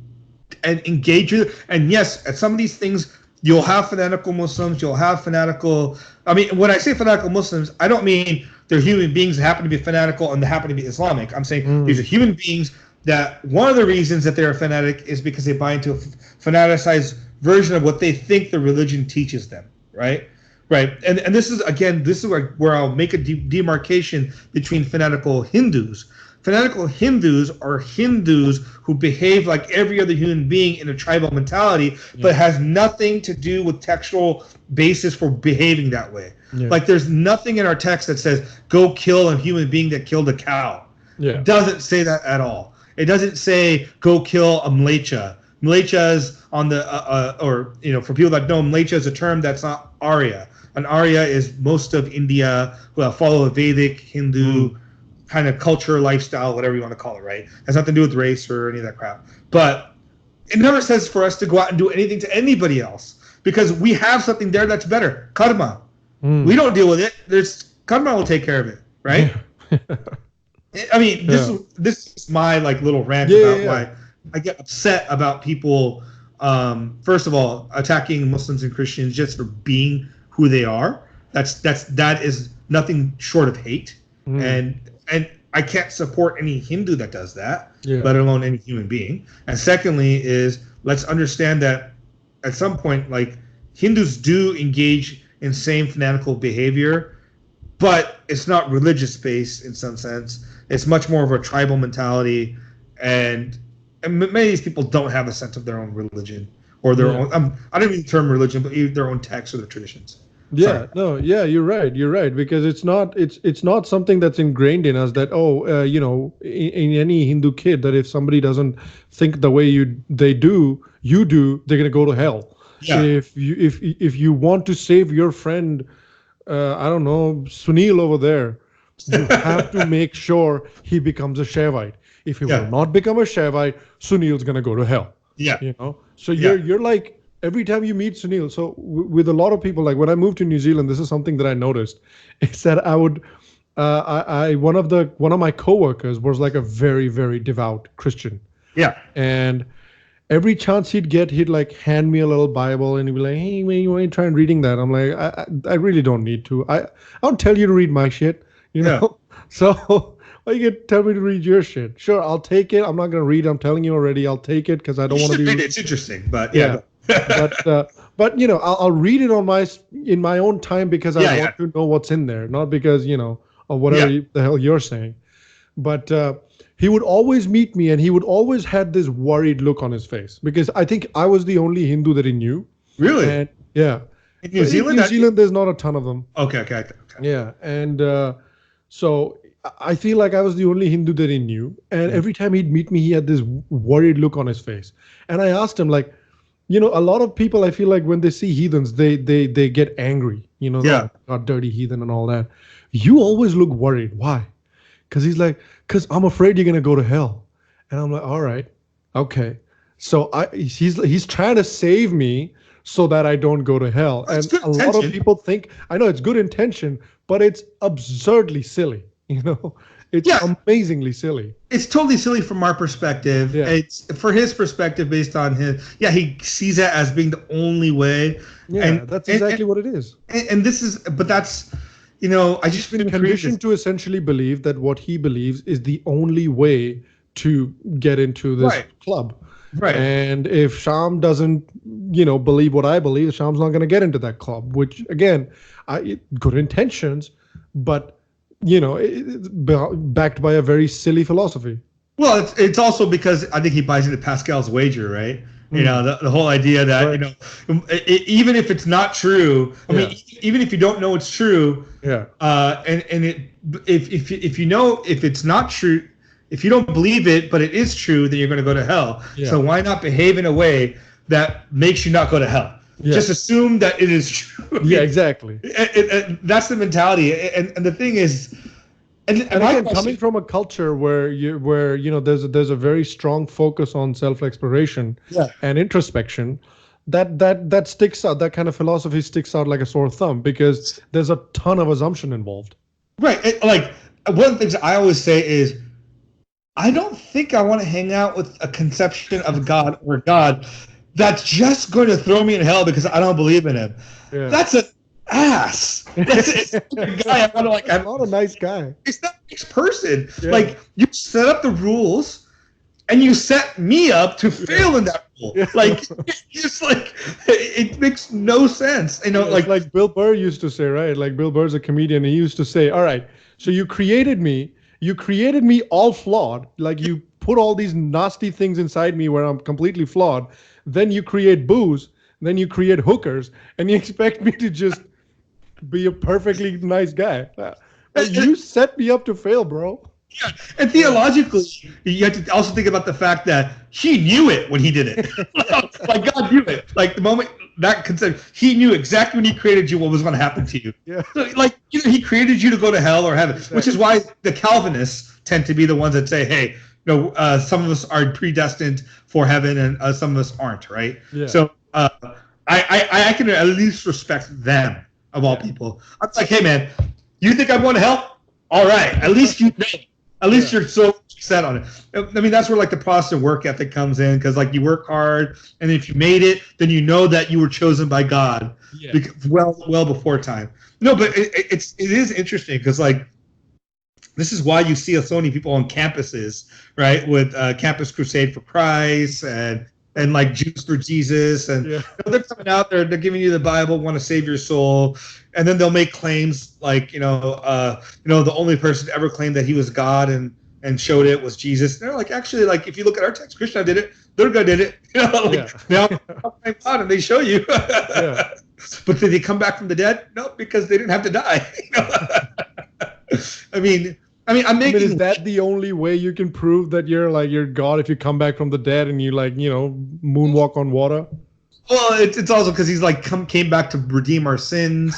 engage with it. And yes, at some of these things, you'll have fanatical Muslims. You'll have fanatical. I mean, when I say fanatical Muslims, I don't mean they're human beings that happen to be fanatical and they happen to be Islamic. I'm saying these are human beings that one of the reasons that they're a fanatic is because they buy into a fanaticized version of what they think the religion teaches them, right? Right. And this is where I'll make a demarcation between fanatical Hindus. Fanatical Hindus are Hindus who behave like every other human being in a tribal mentality, but has nothing to do with textual basis for behaving that way. Yeah. Like there's nothing in our text that says, go kill a human being that killed a cow. Yeah. It doesn't say that at all. It doesn't say, go kill a mlecha. Mlecha is on the, for people that know, mlecha is a term that's not Arya. An Arya is most of India who follow a Vedic Hindu kind of culture, lifestyle, whatever you want to call it, right? It has nothing to do with race or any of that crap. But it never says for us to go out and do anything to anybody else because we have something there that's better. Karma. We don't deal with it. Karma will take care of it, right? I mean, this is my little rant about why I get upset about people, first of all, attacking Muslims and Christians just for being who they are. That is nothing short of hate. And I can't support any Hindu that does that, let alone any human being. And secondly is, let's understand that at some point, Hindus do engage in same fanatical behavior, but it's not religious based in some sense. It's much more of a tribal mentality. and many of these people don't have a sense of their own religion or their own. I don't mean the term religion, but their own texts or their traditions. Yeah, Sorry. no, yeah, you're right, because it's not something that's ingrained in us that in any Hindu kid, that if somebody doesn't think the way you do, they're gonna go to hell. Yeah. If you want to save your friend, I don't know, Sunil over there, you have to make sure he becomes a Shaivite. If he will not become a Shaivite, Sunil's gonna go to hell. Yeah. So you're like, every time you meet Sunil, so with a lot of people, like when I moved to New Zealand, this is something that I noticed, is that I would, one of my coworkers was like a very, very devout Christian. Yeah. And every chance he'd get, he'd like hand me a little Bible and he'd be like, hey, man, you ain't trying reading that. I'm like, I really don't need to. I don't tell you to read my shit, So why you can tell me to read your shit? Sure, I'll take it. I'm not going to read. I'm telling you already. I'll take it because I don't want to be. It's interesting, but yeah. but I'll read it in my own time because I want to know what's in there, not because or whatever the hell you're saying. But he would always meet me, and he would always had this worried look on his face because I think I was the only Hindu that he knew. Really? And, yeah. In New Zealand, there's not a ton of them. Okay. Yeah, and so I feel like I was the only Hindu that he knew, and every time he'd meet me, he had this worried look on his face. And I asked him, like, a lot of people, I feel like when they see heathens, they get angry, not dirty heathen and all that. You always look worried. Why? Because he's like, because I'm afraid you're gonna go to hell. And I'm like, all right, okay. So he's trying to save me so that I don't go to hell. That's and a lot of people think, I know it's good intention, but it's absurdly silly. It's amazingly silly. It's totally silly from our perspective. Yeah. It's for his perspective based on his. Yeah, he sees that as being the only way. Yeah, and that's exactly what it is. And this is, but that's, I just been conditioned to essentially believe that what he believes is the only way to get into this club. Right. And if Sham doesn't, believe what I believe, Sham's not going to get into that club, which again, good intentions, but it's backed by a very silly philosophy. Well, it's also because I think he buys into Pascal's wager, right? The whole idea that, even if it's not true, I mean, even if you don't know it's true, if you know if it's not true, if you don't believe it, but it is true, then you're going to go to hell. Yeah. So why not behave in a way that makes you not go to hell? Yeah. Just assume that it is true. Yeah, exactly. And that's the mentality. And the thing is, and again, coming from a culture where there's a very strong focus on self-exploration and introspection, that sticks out. That kind of philosophy sticks out like a sore thumb because there's a ton of assumption involved. Right. Like one of the things I always say is, I don't think I want to hang out with a conception of God or God that's just going to throw me in hell because I don't believe in him. Yeah. That's an ass. That's a guy I want to like. I'm not a nice guy. It's not a nice person. Yeah. Like, you set up the rules and you set me up to fail in that rule. Yeah. Like, it's like, it makes no sense. Like Bill Burr used to say, right? Like Bill Burr's a comedian. He used to say, all right, so you created me all flawed. Like you put all these nasty things inside me where I'm completely flawed. Then you create booze. Then you create hookers. And you expect me to just be a perfectly nice guy. You set me up to fail, bro. Yeah, and theologically, you have to also think about the fact that he knew it when he did it. Like God knew it. Like the moment that concept, he knew exactly when he created you what was going to happen to you. Yeah. So, like, he created you to go to hell or heaven, which is why the Calvinists tend to be the ones that say, hey, some of us are predestined for heaven and some of us aren't, right? Yeah. So I can at least respect them of all people. I'm like, hey man, you think I'm going to hell? All right, at least you know. At least you're so set on it. I mean, that's where like the Protestant work ethic comes in, because like you work hard, and if you made it, then you know that you were chosen by God, well before time. No, but it is interesting because like this is why you see so many people on campuses, right? With Campus Crusade for Christ and like Jews for Jesus, and they're coming out there, they're giving you the Bible, want to save your soul, and then they'll make claims like the only person to ever claim that he was God and and showed it was Jesus. And they're like, actually, like if you look at our text, Krishna did it, Durga did it. Now God, and they show you. But did they come back from the dead? No, because they didn't have to die. I mean, is that the only way you can prove that you're God, if you come back from the dead and you moonwalk on water? Well, it's also because he's like came back to redeem our sins.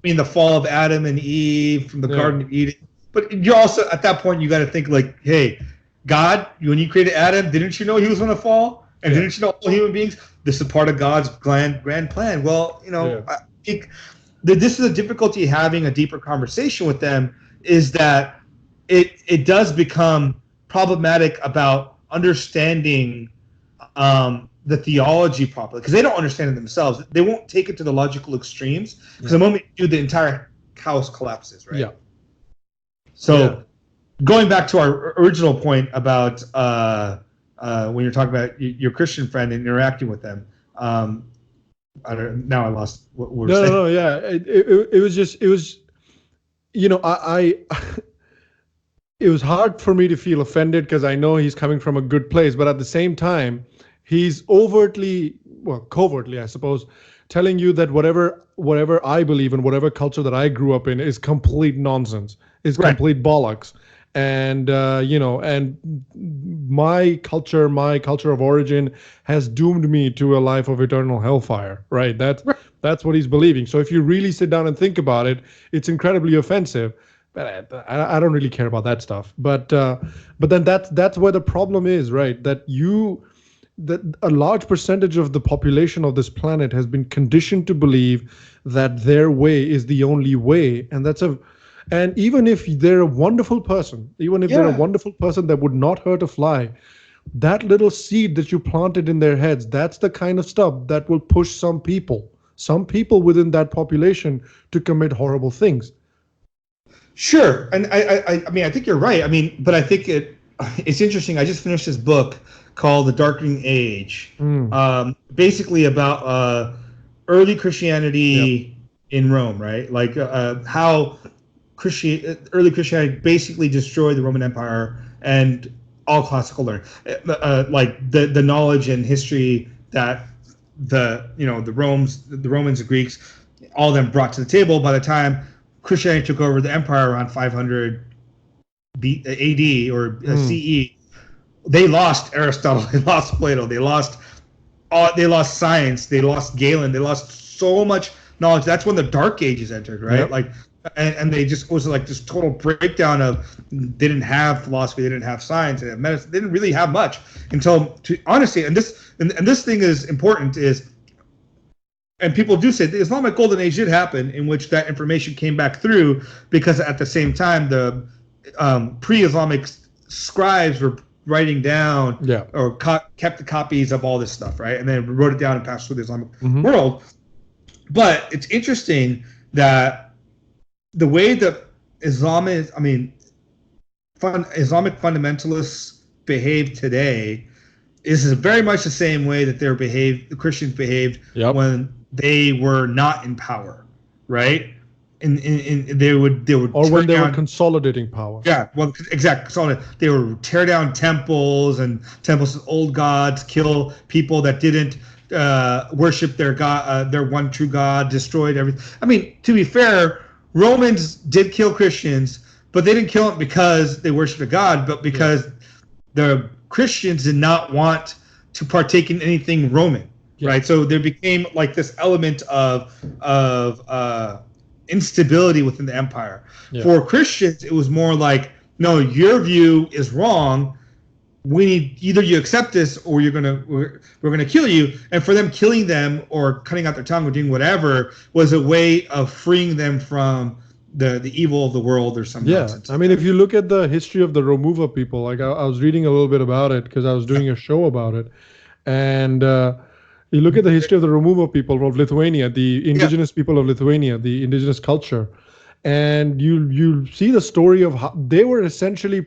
The fall of Adam and Eve from the Garden of Eden. But you're also at that point you got to think like, hey, God, when you created Adam, didn't you know he was going to fall? And didn't you know all human beings? This is part of God's grand plan. Well, I think this is a difficulty having a deeper conversation with them, is that it does become problematic about understanding the theology properly, because they don't understand it themselves. They won't take it to the logical extremes, because the moment you do, the entire house collapses, right? Yeah. So going back to our original point about when you're talking about your Christian friend and interacting with them, now I lost what we were saying. No, yeah. It was it was hard for me to feel offended because I know he's coming from a good place, but at the same time, he's covertly, I suppose, telling you that whatever I believe in, whatever culture that I grew up in, is complete nonsense, is complete bollocks. And and my culture of origin has doomed me to a life of eternal hellfire, right? That's what he's believing. So if you really sit down and think about it, it's incredibly offensive. But I don't really care about that stuff. But then that's where the problem is, right? That a large percentage of the population of this planet has been conditioned to believe that their way is the only way, and even if they're a wonderful person, that would not hurt a fly, that little seed that you planted in their heads, that's the kind of stuff that will push some people within that population to commit horrible things. Sure, and I think you're right. But I think it's interesting. I just finished this book called The Darkening Age, basically about early Christianity in Rome, right? Like how early Christianity basically destroyed the Roman Empire and all classical learning, like the knowledge and history that the Romans and Greeks, all of them brought to the table. By the time Christianity took over the empire around 500 AD or CE, they lost Aristotle, they lost Plato, they lost science, they lost Galen, they lost so much knowledge. That's when the Dark Ages entered, right? Yep. And they just was like this total breakdown of, they didn't have philosophy, they didn't have science, they didn't have medicine, they didn't really have much until, honestly, and this thing is important, and people do say the Islamic Golden Age did happen, in which that information came back through, because at the same time the pre-Islamic scribes were writing down or kept the copies of all this stuff, right? And then wrote it down and passed through the Islamic world. But it's interesting that the way that Islamic fundamentalists behave today is very much the same way that the Christians behaved when they were not in power, right? And they would or when they were consolidating power. Yeah, well, exactly. They would tear down temples of old gods, kill people that didn't worship their God, their one true God, destroyed everything. To be fair, Romans did kill Christians, but they didn't kill them because they worshiped a god, but because the Christians did not want to partake in anything Roman, right? So there became like this element of instability within the empire. For Christians, it was more like, no, your view is wrong. We need, either you accept this or we're gonna kill you. And for them, killing them or cutting out their tongue or doing whatever was a way of freeing them from the evil of the world or something. Nonsense. If you look at the history of the Romova people, like I was reading a little bit about it because I was doing a show about it, and you look at the history of the Romova people of Lithuania, the indigenous people of Lithuania, the indigenous culture. And you see the story of how they were essentially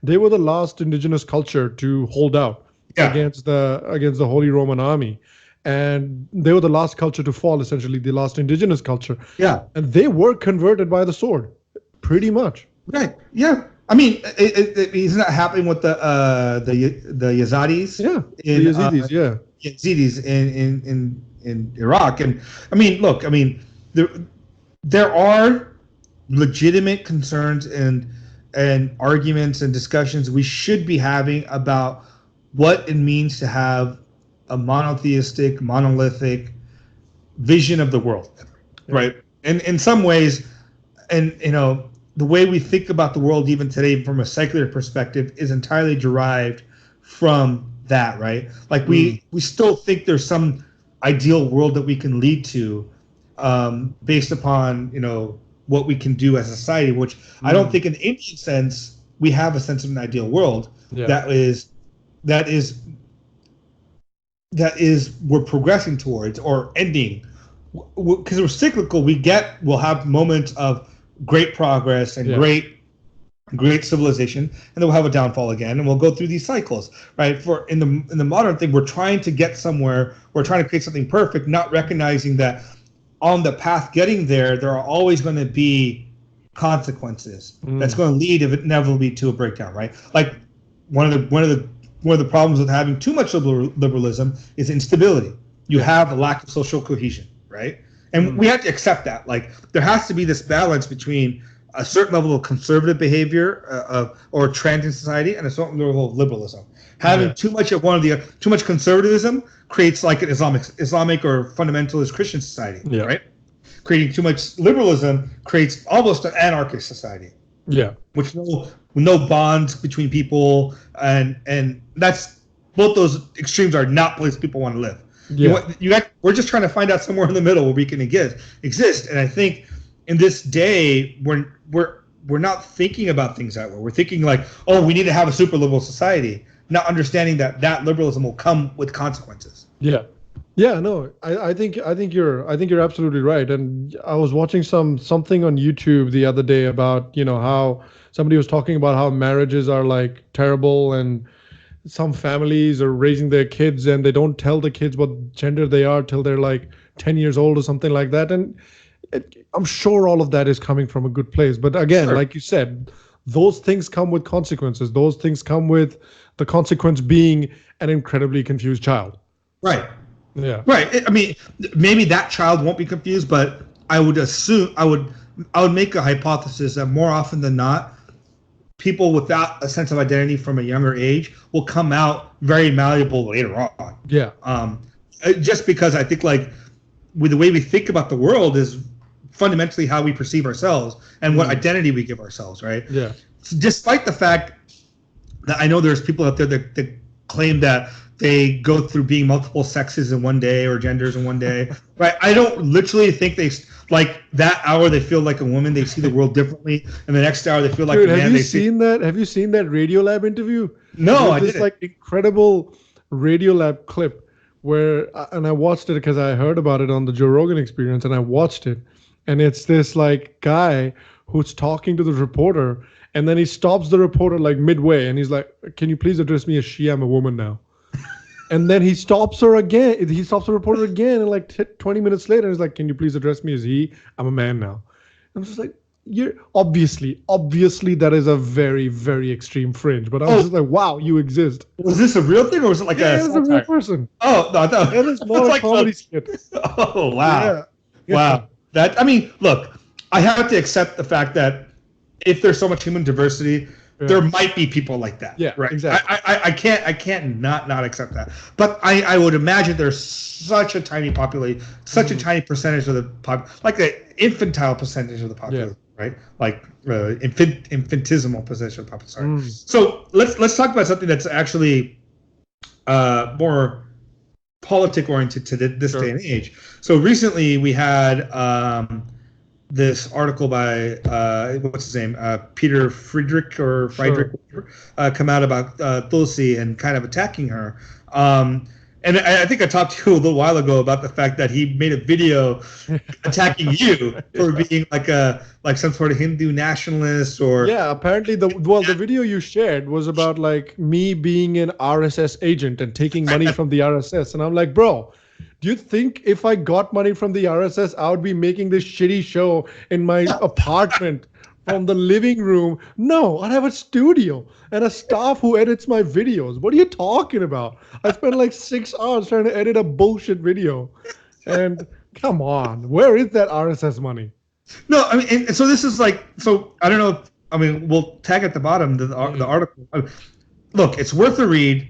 they were the last indigenous culture to hold out against the Holy Roman Army, and they were the last culture to fall, essentially the last indigenous culture. And they were converted by the sword, pretty much. Right. Yeah. I mean, isn't that happening with the Yazidis? Yeah, in, the Yazidis. Yazidis in Iraq. And I mean, look, I mean, there are legitimate concerns and arguments and discussions we should be having about what it means to have a monotheistic, monolithic vision of the world, right? And in some ways, and the way we think about the world even today from a secular perspective is entirely derived from that, right? Like we still think there's some ideal world that we can lead to based upon what we can do as a society, which I don't think in any sense we have a sense of an ideal world that is we're progressing towards or ending, because we're cyclical. We'll have moments of great progress and great civilization, and then we'll have a downfall again, and we'll go through these cycles, right? For in the modern thing, we're trying to get somewhere. We're trying to create something perfect, not recognizing that on the path getting there, there are always going to be consequences that's going to lead inevitably to a breakdown, right? Like one of the problems with having too much liberalism is instability. You have a lack of social cohesion, right? And we have to accept that. Like there has to be this balance between a certain level of conservative behavior or trend in society and a certain level of liberalism. Having too much of one of the too much conservatism creates like an Islamic or fundamentalist Christian society, right? Creating too much liberalism creates almost an anarchist society. Yeah, with no bonds between people, and that's both those extremes are not places people want to live. We're just trying to find out somewhere in the middle where we can exist. And I think in this day we're not thinking about things that way. We're thinking like, oh, we need to have a super liberal society, not understanding that liberalism will come with consequences. No, I think you're absolutely right. And I was watching something on YouTube the other day about how somebody was talking about how marriages are like terrible, and some families are raising their kids and they don't tell the kids what gender they are till they're like 10 years old or something like that. And I'm sure all of that is coming from a good place. But again, like you said, those things come with consequences. Those things come with the consequence being an incredibly confused child. Right. Yeah. Right. I mean, maybe that child won't be confused, but I would assume I would make a hypothesis that more often than not, people without a sense of identity from a younger age will come out very malleable later on. Just because I think like with the way we think about the world is fundamentally how we perceive ourselves and what identity we give ourselves, right? Yeah. So despite the fact that I know there's people out there that claim that they go through being multiple sexes in one day or genders in one day, right? I don't literally think they like that hour they feel like a woman, they see the world differently, and the next hour they feel like a man. Have you seen that Radiolab interview? No, I didn't. This like incredible Radiolab clip where, and I watched it because I heard about it on the Joe Rogan Experience, and I watched it, and it's this like guy who's talking to the reporter, and then he stops the reporter like midway, and he's like, "Can you please address me as she? I'm a woman now." And then he stops her again. He stops the reporter again, and like 20 minutes later, he's like, "Can you please address me as he? I'm a man now." I'm just like, "You're obviously that is a very, very extreme fringe." But I was just like, "Wow, you exist." Was this a real thing, or was it like it was a real person? Oh no, it is not a comedy skit. Oh wow, wow. That I mean, look, I have to accept the fact that if there's so much human diversity, there might be people like that. Yeah, right. Exactly. I can't not accept that. But I would imagine there's such a tiny population, such a tiny percentage of the like an infantile percentage of the population, right? Like infinitesimal percentage of the population. So let's talk about something that's actually more politic oriented to this day and age. So recently we had this article by what's his name, Pieter Friedrich, come out about Tulsi and kind of attacking her. And I think I talked to you a little while ago about the fact that he made a video attacking you for being like some sort of Hindu nationalist or. Yeah, apparently the video you shared was about like me being an RSS agent and taking money from the RSS, and I'm like, bro, do you think if I got money from the RSS, I would be making this shitty show in my apartment from the living room. No, I have a studio and a staff who edits my videos. What are you talking about? I spent like 6 hours trying to edit a bullshit video. And come on, where is that RSS money? No, I mean, and so this is like, so I don't know. I mean, we'll tag at the bottom the article. Look, it's worth a read.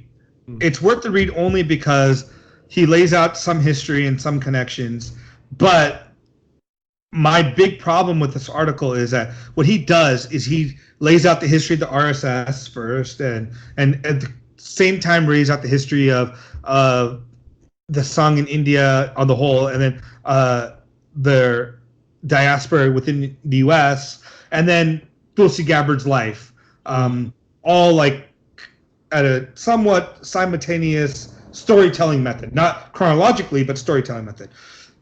It's worth the read only because he lays out some history and some connections. But my big problem with this article is that what he does is he lays out the history of the RSS first, and at the same time lays out the history of the Sangh in India on the whole, and then their diaspora within the U.S., and then Tulsi Gabbard's life, all like at a somewhat simultaneous storytelling method, not chronologically, but storytelling method.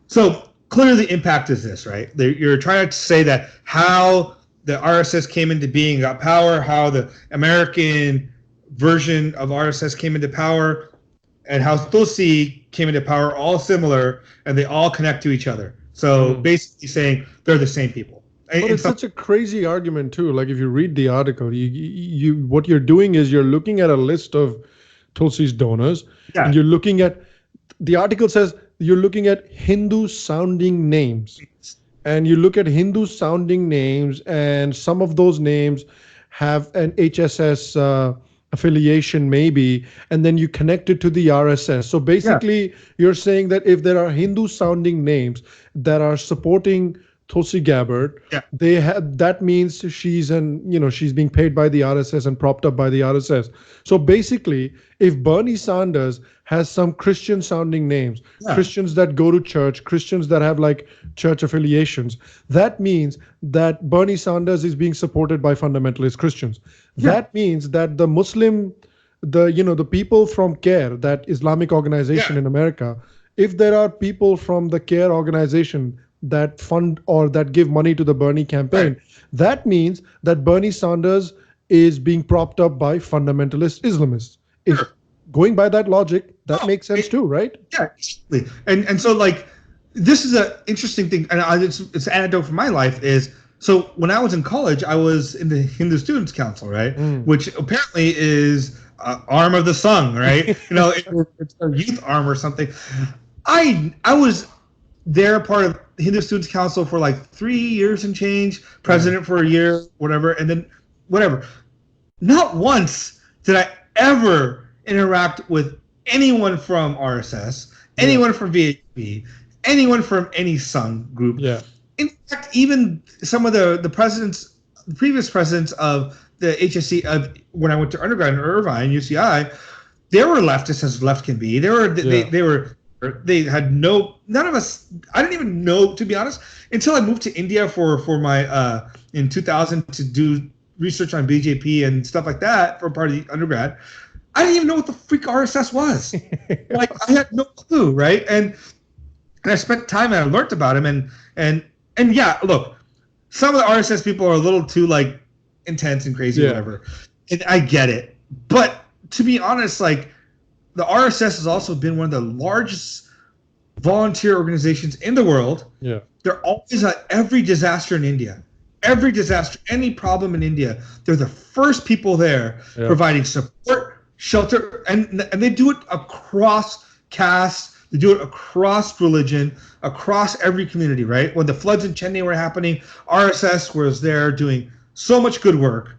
So clearly the impact is this, right? You're trying to say that how the RSS came into being, got power, how the American version of RSS came into power, and how Tulsi came into power, all similar, and they all connect to each other. So basically saying they're the same people. But it's such a crazy argument too. Like if you read the article, you what you're doing is you're looking at a list of Tulsi's donors, and you're looking at, the article says you're looking at Hindu sounding names, and you look at Hindu sounding names, and some of those names have an HSS affiliation maybe, and then you connect it to the RSS. So basically you're saying that if there are Hindu sounding names that are supporting Tulsi Gabbard, that means she's being paid by the RSS and propped up by the RSS. So basically, if Bernie Sanders has some Christian sounding names, Christians that go to church, Christians that have like church affiliations, that means that Bernie Sanders is being supported by fundamentalist Christians. That means that the Muslim, the people from CARE, that Islamic organization in America, if there are people from the CARE organization that fund or that give money to the Bernie campaign, that means that Bernie Sanders is being propped up by fundamentalist Islamists. If going by that logic, that makes sense too, right? Yeah, exactly. And so like this is an interesting thing, and it's an anecdote from my life is, so when I was in college, I was in the Hindu Students Council, right? Which apparently is an arm of the Sangh, right? It's a youth arm or something. I was there part of the Hindu Students Council for like 3 years and change, president for a year, whatever, and then whatever. Not once did I ever interact with anyone from RSS, anyone from VHP, anyone from any Sangh group. Yeah. In fact, even some of the previous presidents of the HSC of when I went to undergrad in Irvine, UCI, they were leftists as left can be. They had none of us, I didn't even know, to be honest, until I moved to India for my in 2000 to do research on BJP and stuff like that for part of the undergrad. I didn't even know what the freak RSS was. Like I had no clue, right? And I spent time and I learned about him, and yeah, look, some of the RSS people are a little too like intense and crazy, whatever. And I get it. But to be honest, like the RSS has also been one of the largest volunteer organizations in the world. Yeah. They're always at every disaster in India. Every disaster, any problem in India, they're the first people there providing support, shelter, and they do it across caste, they do it across religion, across every community, right? When the floods in Chennai were happening, RSS was there doing so much good work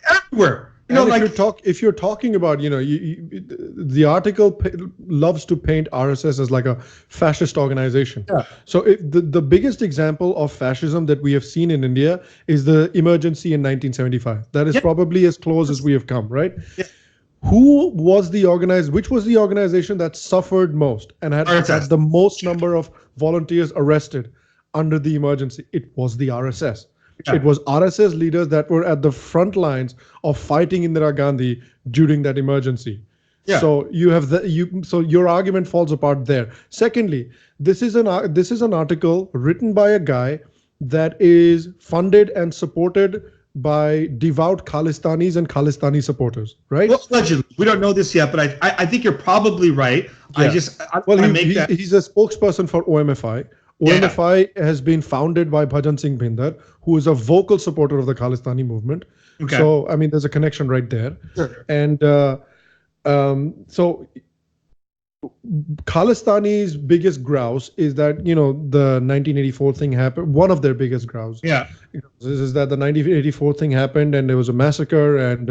everywhere. If you're talking about, the article loves to paint RSS as like a fascist organization. Yeah. So the biggest example of fascism that we have seen in India is the emergency in 1975. That is probably as close as we have come, right? Yeah. Which was the organization that suffered most and had the most number of volunteers arrested under the emergency? It was the RSS. Yeah. It was RSS leaders that were at the front lines of fighting Indira Gandhi during that emergency. Yeah. So so your argument falls apart there. Secondly, this is an article written by a guy that is funded and supported by devout Khalistanis and Khalistani supporters, right? Well, allegedly, we don't know this yet, but I think you're probably right. Yeah. He's a spokesperson for OMFI. OMFI has been founded by Bhajan Singh Bhindar, who is a vocal supporter of the Khalistani movement. Okay. So, I mean, there's a connection right there. Sure. And so Khalistani's biggest grouse is that, the 1984 thing happened. One of their biggest grouse is that the 1984 thing happened and there was a massacre and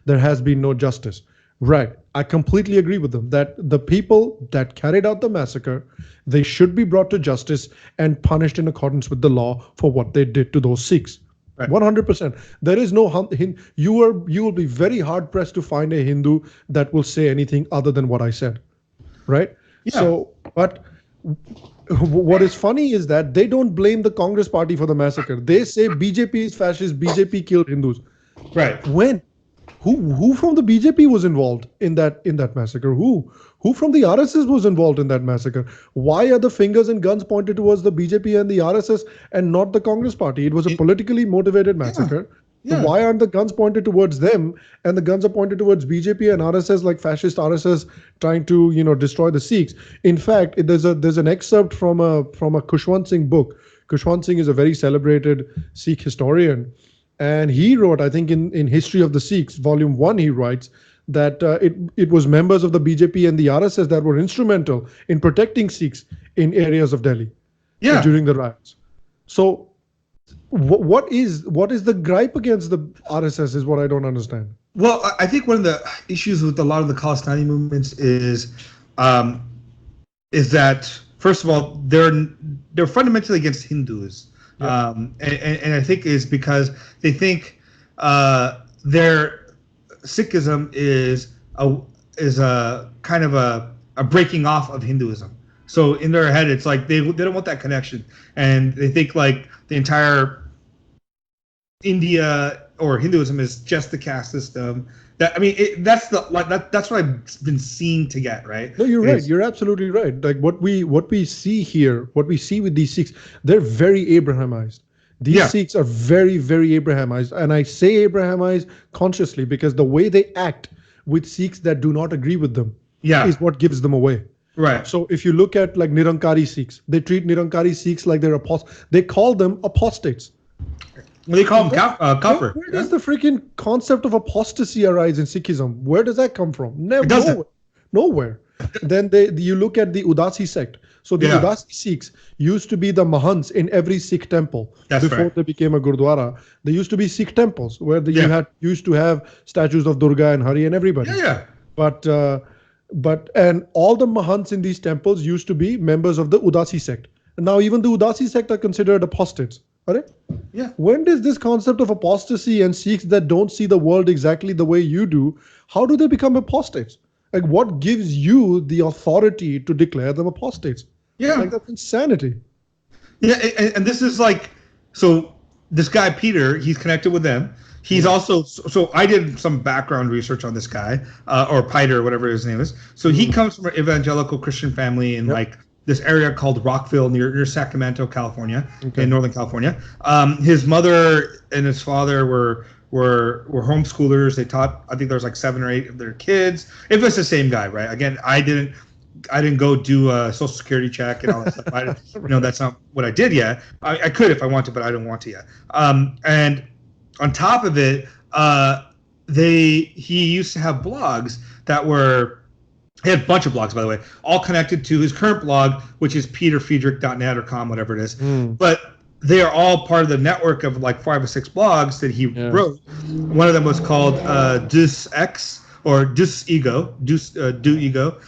there has been no justice. Right. I completely agree with them that the people that carried out the massacre, they should be brought to justice and punished in accordance with the law for what they did to those Sikhs. Right. 100%. There is no you will be very hard pressed to find a Hindu that will say anything other than what I said. Right. Yeah. So, but what is funny is that they don't blame the Congress party for the massacre. They say BJP is fascist, BJP killed Hindus. Right. When? Who from the BJP was involved in that massacre? Who from the RSS was involved in that massacre? Why are the fingers and guns pointed towards the BJP and the RSS and not the Congress party? It was a politically motivated massacre. Yeah. So why aren't the guns pointed towards them and the guns are pointed towards BJP and RSS, like fascist RSS trying to destroy the Sikhs? In fact, there's an excerpt from a Khushwant Singh book. Khushwant Singh is a very celebrated Sikh historian. And he wrote, I think in History of the Sikhs, Volume 1, he writes that it was members of the BJP and the RSS that were instrumental in protecting Sikhs in areas of Delhi during the riots. So what is the gripe against the RSS is what I don't understand. Well, I think one of the issues with a lot of the Khalistani movements is that, first of all, they're fundamentally against Hindus. Yeah. And I think is because they think their Sikhism is a kind of a breaking off of Hinduism. So in their head, it's like they don't want that connection, and they think like the entire India or Hinduism is just the caste system. That's what I've been seeing to get, right? No, you're right. You're absolutely right. Like what we see here, what we see with these Sikhs, they're very Abrahamized. These Sikhs are very, very Abrahamized. And I say Abrahamized consciously because the way they act with Sikhs that do not agree with them is what gives them away. Right. So if you look at like Nirankari Sikhs, they treat Nirankari Sikhs like they're they call them apostates. Well, they call them kafir. Where does the freaking concept of apostasy arise in Sikhism? Where does that come from? Nowhere. Then you look at the Udasi sect. So the Udasi Sikhs used to be the Mahants in every Sikh temple before they became a Gurdwara. There used to be Sikh temples where you used to have statues of Durga and Hari and everybody. Yeah. But all the Mahants in these temples used to be members of the Udasi sect. And now even the Udasi sect are considered apostates. Right? Yeah. When does this concept of apostasy and Sikhs that don't see the world exactly the way you do, how do they become apostates? Like, what gives you the authority to declare them apostates? Yeah. Like, that's insanity. Yeah, and this is like, so this guy, Peter, he's connected with them. He's also, so I did some background research on this guy, or Pieter, or whatever his name is. So he comes from an evangelical Christian family in like this area called Rockville near Sacramento, California, in Northern California. His mother and his father were homeschoolers. They taught, I think there was like 7 or 8 of their kids. If it's the same guy, right? Again, I didn't go do a social security check and all that stuff. That's not what I did yet. I could if I wanted, but I don't want to yet. And on top of it, he used to have blogs that were. He had a bunch of blogs, by the way, all connected to his current blog, which is peterfriedrich.net or com, whatever it is. But they are all part of the network of like 5 or 6 blogs that he wrote. One of them was called Dus X or Dus Ego, Do Ego,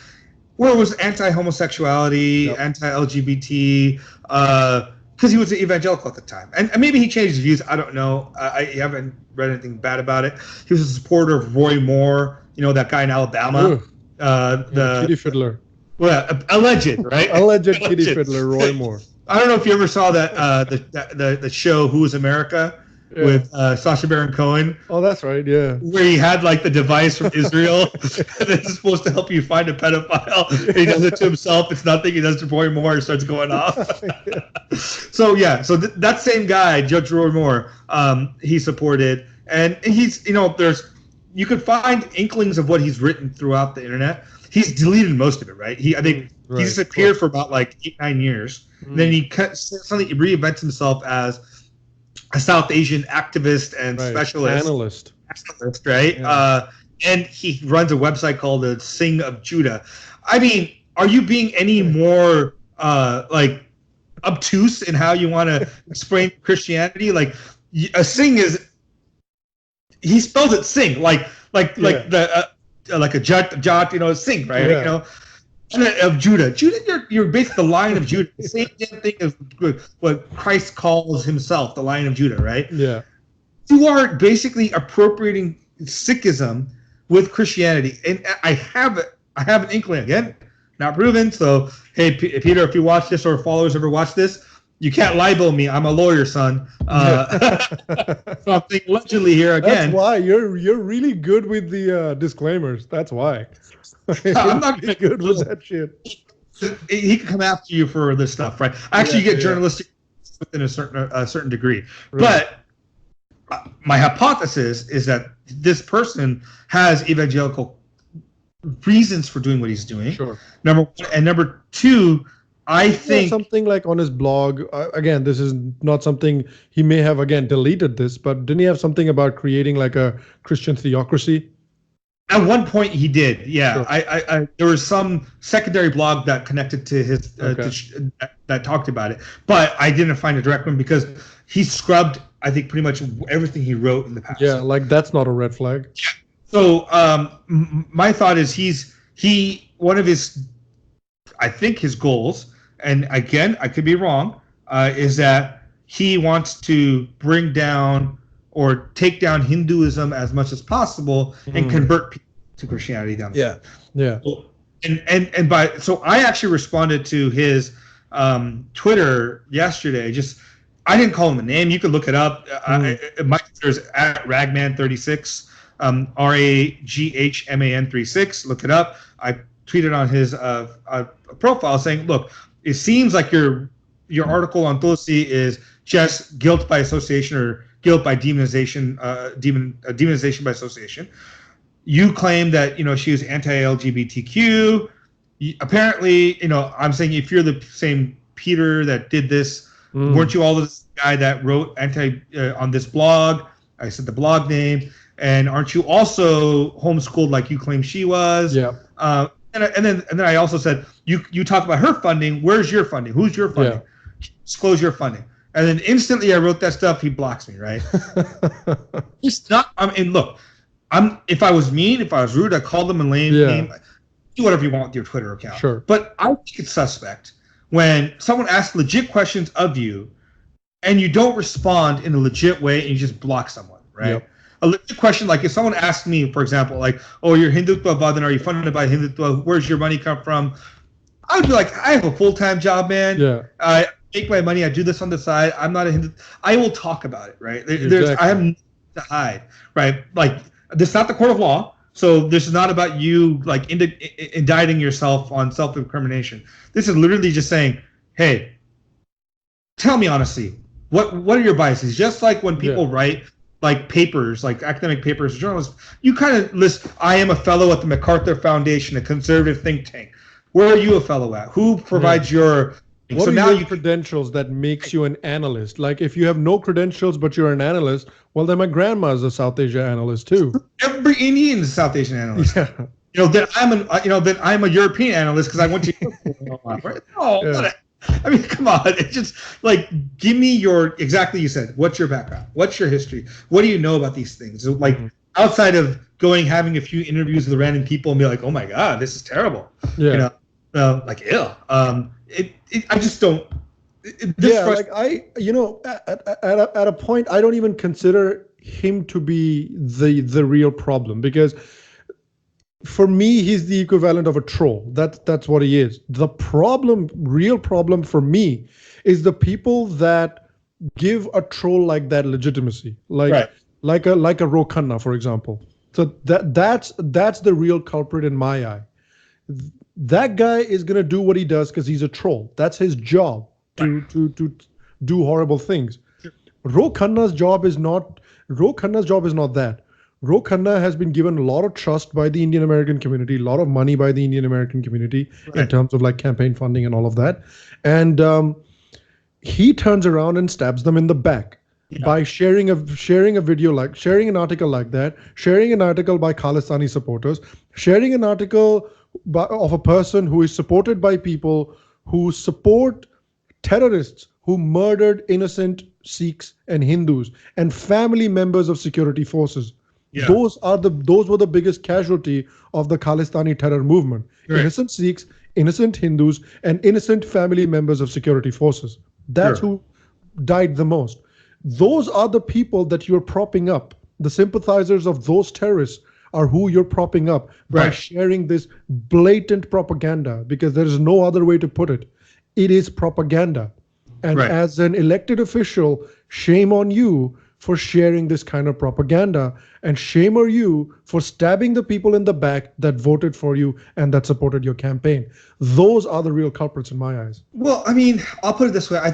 where it was anti-homosexuality, anti-LGBT, because he was an evangelical at the time. And maybe he changed his views. I don't know. I haven't read anything bad about it. He was a supporter of Roy Moore, that guy in Alabama. Kitty Fiddler. Well, alleged, right? Alleged Kitty Fiddler, Roy Moore. I don't know if you ever saw that the show Who is America with Sacha Baron Cohen. Oh, that's right, yeah. Where he had like the device from Israel that's supposed to help you find a pedophile. He does it to himself. It's nothing. He does it to Roy Moore. It starts going off. So that same guy, Judge Roy Moore, he supported, and he's there's you could find inklings of what he's written throughout the internet. He's deleted most of it, right? I think he disappeared for about like 8-9 years. Then he suddenly reinvents himself as a South Asian activist and specialist. Analyst, right? Yeah. And he runs a website called the Sing of Judah. I mean, are you being any more like obtuse in how you want to explain Christianity? Like a sing is, he spells it sing, like the like a jot, you know, sing, right? You know, of Judah. You're basically the Lion of Judah. The same thing as what Christ calls himself, the Lion of Judah, right? Yeah. You are basically appropriating Sikhism with Christianity, and I have an inkling, again, not proven. So hey, Peter, if you watch this or followers ever watch this, you can't libel me. I'm a lawyer, son. So I'm thinking allegedly here again. That's why you're really good with the disclaimers. That's why. I'm not good with that shit. He can come after you for this stuff, right? Actually, you get journalistic within a certain degree, but my hypothesis is that this person has evangelical reasons for doing what he's doing. Sure. Number one, and number two, I think something like on his blog. Again, this is not something he may have deleted this, but didn't he have something about creating like a Christian theocracy? At one point, he did. Yeah, sure. I there was some secondary blog that connected to his that talked about it, but I didn't find a direct one because he scrubbed, I think, pretty much everything he wrote in the past. Yeah, like that's not a red flag. So my thought is he one of his, I think his goals, and again I could be wrong, is that he wants to bring down or take down Hinduism as much as possible and convert people to Christianity down there. Yeah. So, so I actually responded to his Twitter yesterday. I didn't call him a name. You can look it up. My Twitter is at Ragman36, RAGHMAN 36. Look it up. I tweeted on his profile saying, "Look, it seems like your article on Tulsi is just guilt by association or guilt by demonization, demonization by association. You claim that she was anti-LGBTQ. Apparently, I'm saying if you're the same Peter that did this, weren't you all this guy that wrote on this blog? I said the blog name, and aren't you also homeschooled like you claim she was? Yeah. And then I also said you talk about her funding. Where's your funding? Who's your funding? Yeah. Disclose your funding." And then instantly I wrote that stuff. He blocks me, right? It's not. Look, if I was mean, if I was rude, I called them a lame name. Do whatever you want with your Twitter account. Sure. But I think it's suspect when someone asks legit questions of you, and you don't respond in a legit way, and you just block someone, right? Yep. A legit question, like if someone asked me, for example, like, "Oh, you're Hindutva, then are you funded by Hindutva? Where's your money come from?" I would be like, "I have a full-time job, man. Yeah. I make my money. I do this on the side. I'm not a Hindu. I will talk about it, right? Exactly. I have nothing to hide, right? Like, this is not the court of law, so this is not about you like indicting yourself on self-incrimination. This is literally just saying, hey, tell me honestly, what are your biases? Just like when people write like papers, like academic papers, journalists, you kind of list, I am a fellow at the MacArthur Foundation, a conservative think tank. Where are you a fellow at? Who provides your... What are your credentials that makes you an analyst? Like if you have no credentials but you're an analyst, well then my grandma's a South Asia analyst too. Every Indian is a South Asian analyst. Yeah. Then I'm a European analyst because I went to Europe. Right? Oh, I mean, come on. It's just like, give me exactly you said. What's your background? What's your history? What do you know about these things? Like outside of having a few interviews with random people and be like, oh my God, this is terrible. Yeah. Like ill. I just don't. Like at a point, I don't even consider him to be the real problem because for me, he's the equivalent of a troll. That's what he is. The real problem for me is the people that give a troll like that legitimacy, like a Ro Khanna, for example. So that's the real culprit in my eye. That guy is going to do what he does because he's a troll. That's his job to do horrible things. Ro Khanna's job is not that. Ro Khanna has been given a lot of trust by the Indian American community, a lot of money by the Indian American community in terms of like campaign funding and all of that. And he turns around and stabs them in the back by sharing an article like that, sharing an article by Khalistani supporters, sharing an article of a person who is supported by people who support terrorists who murdered innocent Sikhs and Hindus and family members of security forces. Yeah. Those were the biggest casualty of the Khalistani terror movement. Right. Innocent Sikhs, innocent Hindus, and innocent family members of security forces. That's who died the most. Those are the people that you're propping up. The sympathizers of those terrorists are who you're propping up by sharing this blatant propaganda, because there is no other way to put it. It is propaganda. And as an elected official, shame on you for sharing this kind of propaganda, and shame on you for stabbing the people in the back that voted for you and that supported your campaign. Those are the real culprits in my eyes. Well, I mean, I'll put it this way. I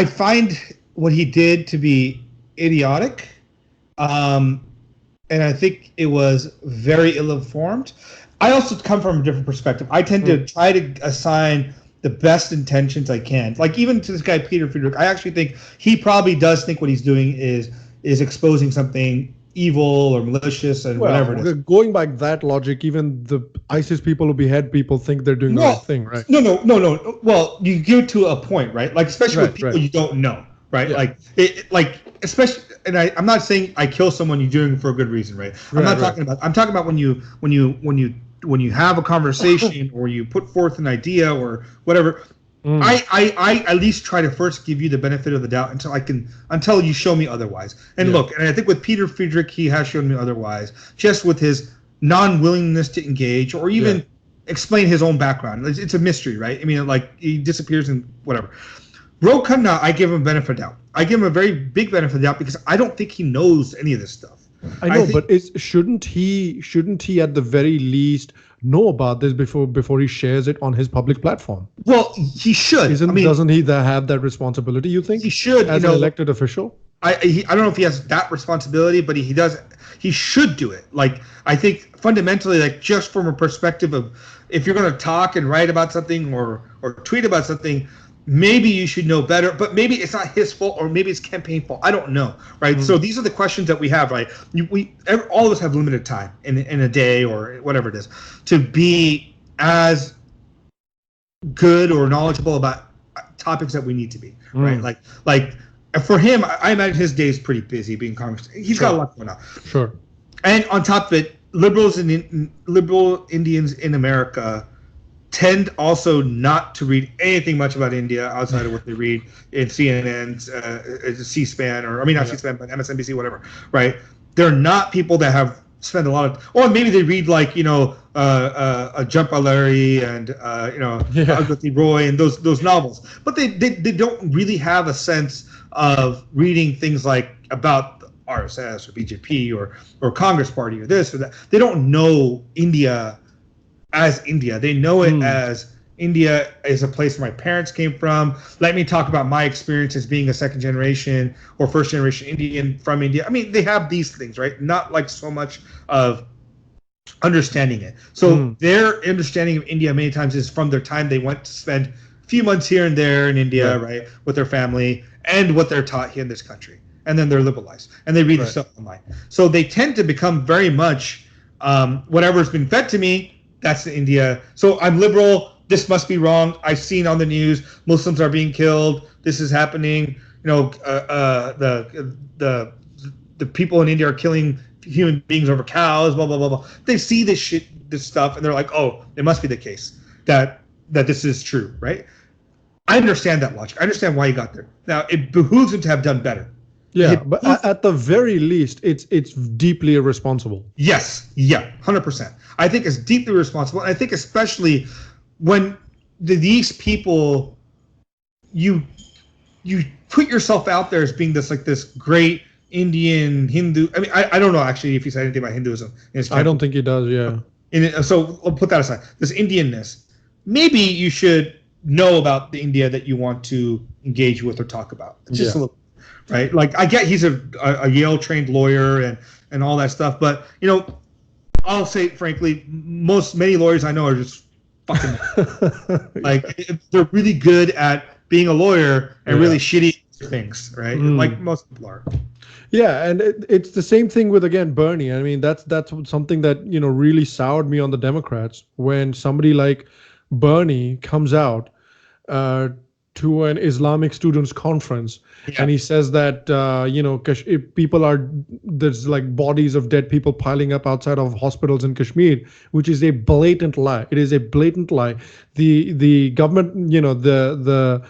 find what he did to be idiotic. And I think it was very ill-informed. I also come from a different perspective. I tend to try to assign the best intentions I can. Like even to this guy, Pieter Friedman, I actually think he probably does think what he's doing is exposing something evil or malicious and whatever it is. Going by that logic, even the ISIS people who behead people think they're doing the right thing, right? No. Well, you give it to a point, right? Like especially with people you don't know, right? Yeah. Like especially, and I'm not saying I kill someone you're doing it for a good reason, right? I'm talking about when you have a conversation or you put forth an idea or whatever. I at least try to first give you the benefit of the doubt until you show me otherwise. And look, and I think with Pieter Friedman, he has shown me otherwise, just with his non-willingness to engage or even explain his own background. It's a mystery, right? I mean, like he disappears and whatever. Ro Khanna, I give him benefit of doubt. I give him a very big benefit of doubt because I don't think he knows any of this stuff. I know, but shouldn't he at the very least know about this before he shares it on his public platform? Well, he should. Doesn't he have that responsibility, you think? He should. As an elected official? I don't know if he has that responsibility, but he does. He should do it. Like, I think fundamentally, like just from a perspective of if you're going to talk and write about something or tweet about something, maybe you should know better, but maybe it's not his fault or maybe it's campaign fault. I don't know, right? So these are the questions that we have, right? All of us have limited time in a day or whatever it is to be as good or knowledgeable about topics that we need to be, right? Like for him, I imagine his day is pretty busy being Congress. He's got a lot going on. Sure. And on top of it, liberal Indians in America tend also not to read anything much about India outside of what they read in CNN, C-SPAN, not C-SPAN, but MSNBC, whatever, right? They're not people that have spent a lot of, or maybe they read like, Jhumpa Lahiri and, Agati Roy and those novels. But they don't really have a sense of reading things like about RSS or BJP or Congress Party or this or that. They don't know India as India. They know it as India is a place where my parents came from. Let me talk about my experience as being a second generation or first generation Indian from India. I mean, they have these things, right? Not like so much of understanding it. So their understanding of India many times is from their time they went to spend a few months here and there in India, right, with their family and what they're taught here in this country. And then they're liberalized and they read the stuff online. So they tend to become very much whatever's been fed to me, that's the India. So I'm liberal. This must be wrong. I've seen on the news Muslims are being killed. This is happening. The people in India are killing human beings over cows. Blah blah blah blah. They see this stuff, and they're like, oh, it must be the case that this is true, right? I understand that logic. I understand why you got there. Now it behooves him to have done better. Yeah, but at the very least, it's deeply irresponsible. Yes, 100%. I think it's deeply irresponsible, and I think especially when these people, you put yourself out there as being this great Indian Hindu. I mean, I don't know actually if he said anything about Hinduism. I don't think he does. Yeah. So I'll put that aside. This Indianness. Maybe you should know about the India that you want to engage with or talk about. Just a little. right? Like I get he's a Yale trained lawyer and all that stuff, but I'll say frankly, many lawyers I know are just fucking like they're really good at being a lawyer and really shitty at things, right? Like most people are. Yeah, and it's the same thing with, again, Bernie. I mean, that's something that really soured me on the Democrats when somebody like Bernie comes out to an Islamic students conference and he says that there's like bodies of dead people piling up outside of hospitals in Kashmir, which is a blatant lie. It is a blatant lie. The government, the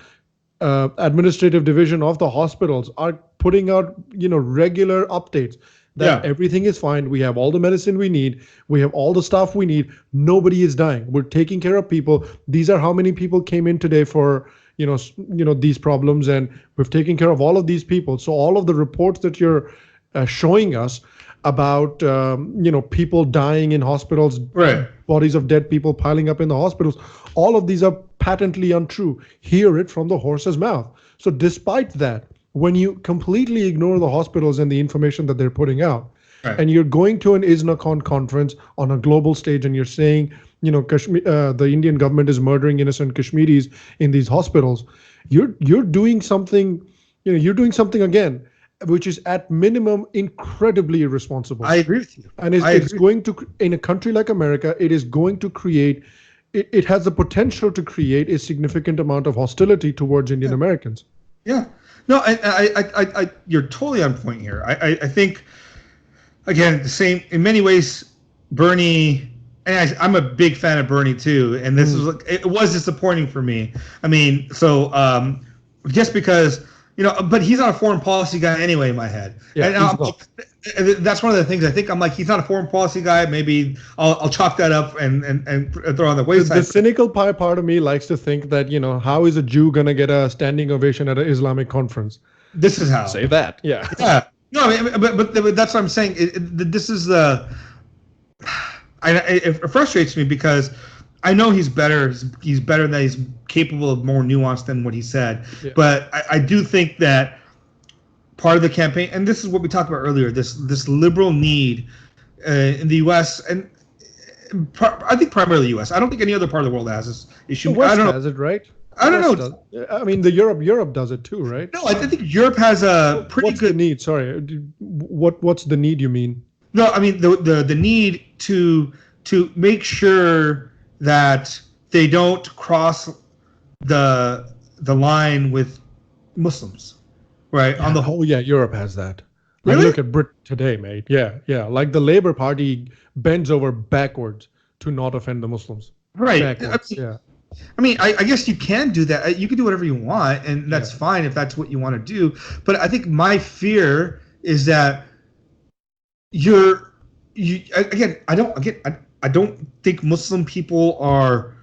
administrative division of the hospitals are putting out regular updates that everything is fine. We have all the medicine we need. We have all the stuff we need. Nobody is dying. We're taking care of people. These are how many people came in today for these problems, and we've taken care of all of these people. So all of the reports that you're showing us about people dying in hospitals, bodies of dead people piling up in the hospitals, all of these are patently untrue. Hear it from the horse's mouth. So despite that, when you completely ignore the hospitals and the information that they're putting out, and you're going to an ISNACON conference on a global stage and you're saying, Kashmir, the Indian government is murdering innocent Kashmiris in these hospitals, you're doing something, you're doing something again, which is at minimum incredibly irresponsible. I agree with you. And it's going to, in a country like America, it is going to create, it has the potential to create a significant amount of hostility towards Indian Americans. Yeah. No, I you're totally on point here. I think, again, the same in many ways. Bernie, and I'm a big fan of Bernie too, and this it was disappointing for me. I mean, so just because but he's not a foreign policy guy anyway in my head. Yeah, and that's one of the things I think. I'm like, he's not a foreign policy guy. Maybe I'll chalk that up and throw on the wayside. The cynical part of me likes to think that, how is a Jew going to get a standing ovation at an Islamic conference? This is how. Say that. Yeah. Yeah. No, I mean, but that's what I'm saying. This is the. It frustrates me because I know he's better. He's better than he's capable of more nuance than what he said. Yeah. But I do think that part of the campaign, and this is what we talked about earlier, this liberal need in the U.S. and I think primarily the U.S. I don't think any other part of the world has this issue. The West I don't know. has it, right? I don't know. I mean, Europe does it too, right? No, I think Europe has a pretty What's good the need. Sorry, what's the need you mean? No, I mean the need to make sure that they don't cross the line with Muslims, right? Yeah, Europe has that. Really? Like, look at Britain today, mate. Yeah. Like the Labour Party bends over backwards to not offend the Muslims. Right. I mean, I guess you can do that. You can do whatever you want, and that's fine if that's what you want to do. But I think my fear is that I don't think Muslim people are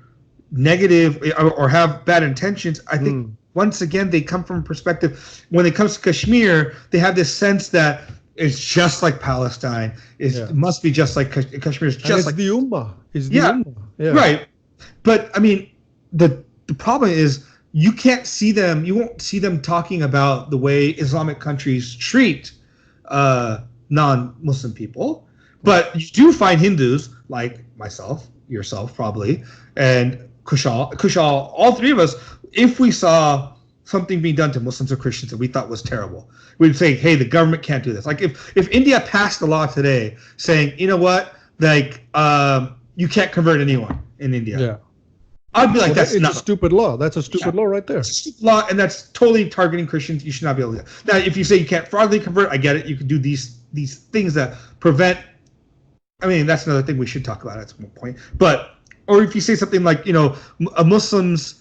negative or have bad intentions. I think once again they come from a perspective. When it comes to Kashmir, they have this sense that it's just like Palestine. It must be just like Kashmir. It's just like the Ummah. It's the Ummah. Yeah. Right. But I mean, the problem is you can't see them. You won't see them talking about the way Islamic countries treat non-Muslim people. But you do find Hindus like myself, yourself probably, and Kushal, all three of us, if we saw something being done to Muslims or Christians that we thought was terrible, we'd say, hey, the government can't do this. Like if India passed a law today saying, you know what, like you can't convert anyone in India. Yeah. I'd be like, that's a stupid law. That's a stupid law right there. It's a stupid law, and that's totally targeting Christians. You should not be able to do that. Now, if you say you can't fraudulently convert, I get it. You can do these things that prevent. I mean, that's another thing we should talk about at some point. But or if you say something like, Muslims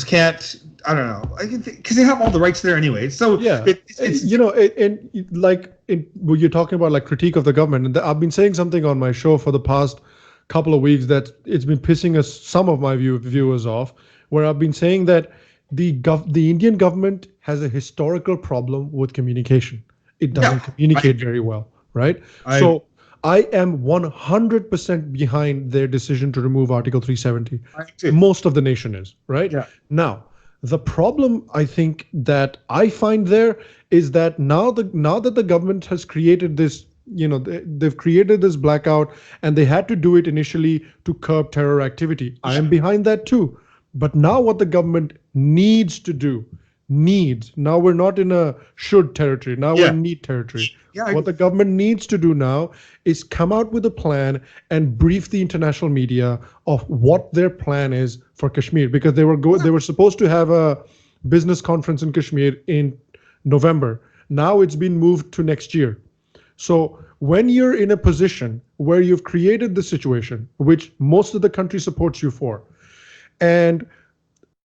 can't. I don't know, because they have all the rights there anyway. So yeah, when you're talking about like critique of the government, and I've been saying something on my show for the past couple of weeks that it's been pissing some of my viewers off, where I've been saying that the Indian government has a historical problem with communication. It doesn't communicate very well, right? So I am 100% behind their decision to remove Article 370. Most of the nation is, right? Yeah. Now, The problem I think that I find there is that now that the government has created this, they've created this blackout, and they had to do it initially to curb terror activity. I am behind that too. But now what the government needs to do, now we're not in a should territory, now we're in need territory. What the government needs to do now is come out with a plan and brief the international media of what their plan is for Kashmir, because they were supposed to have a business conference in Kashmir in November. Now it's been moved to next year. So when you're in a position where you've created the situation, which most of the country supports you for, and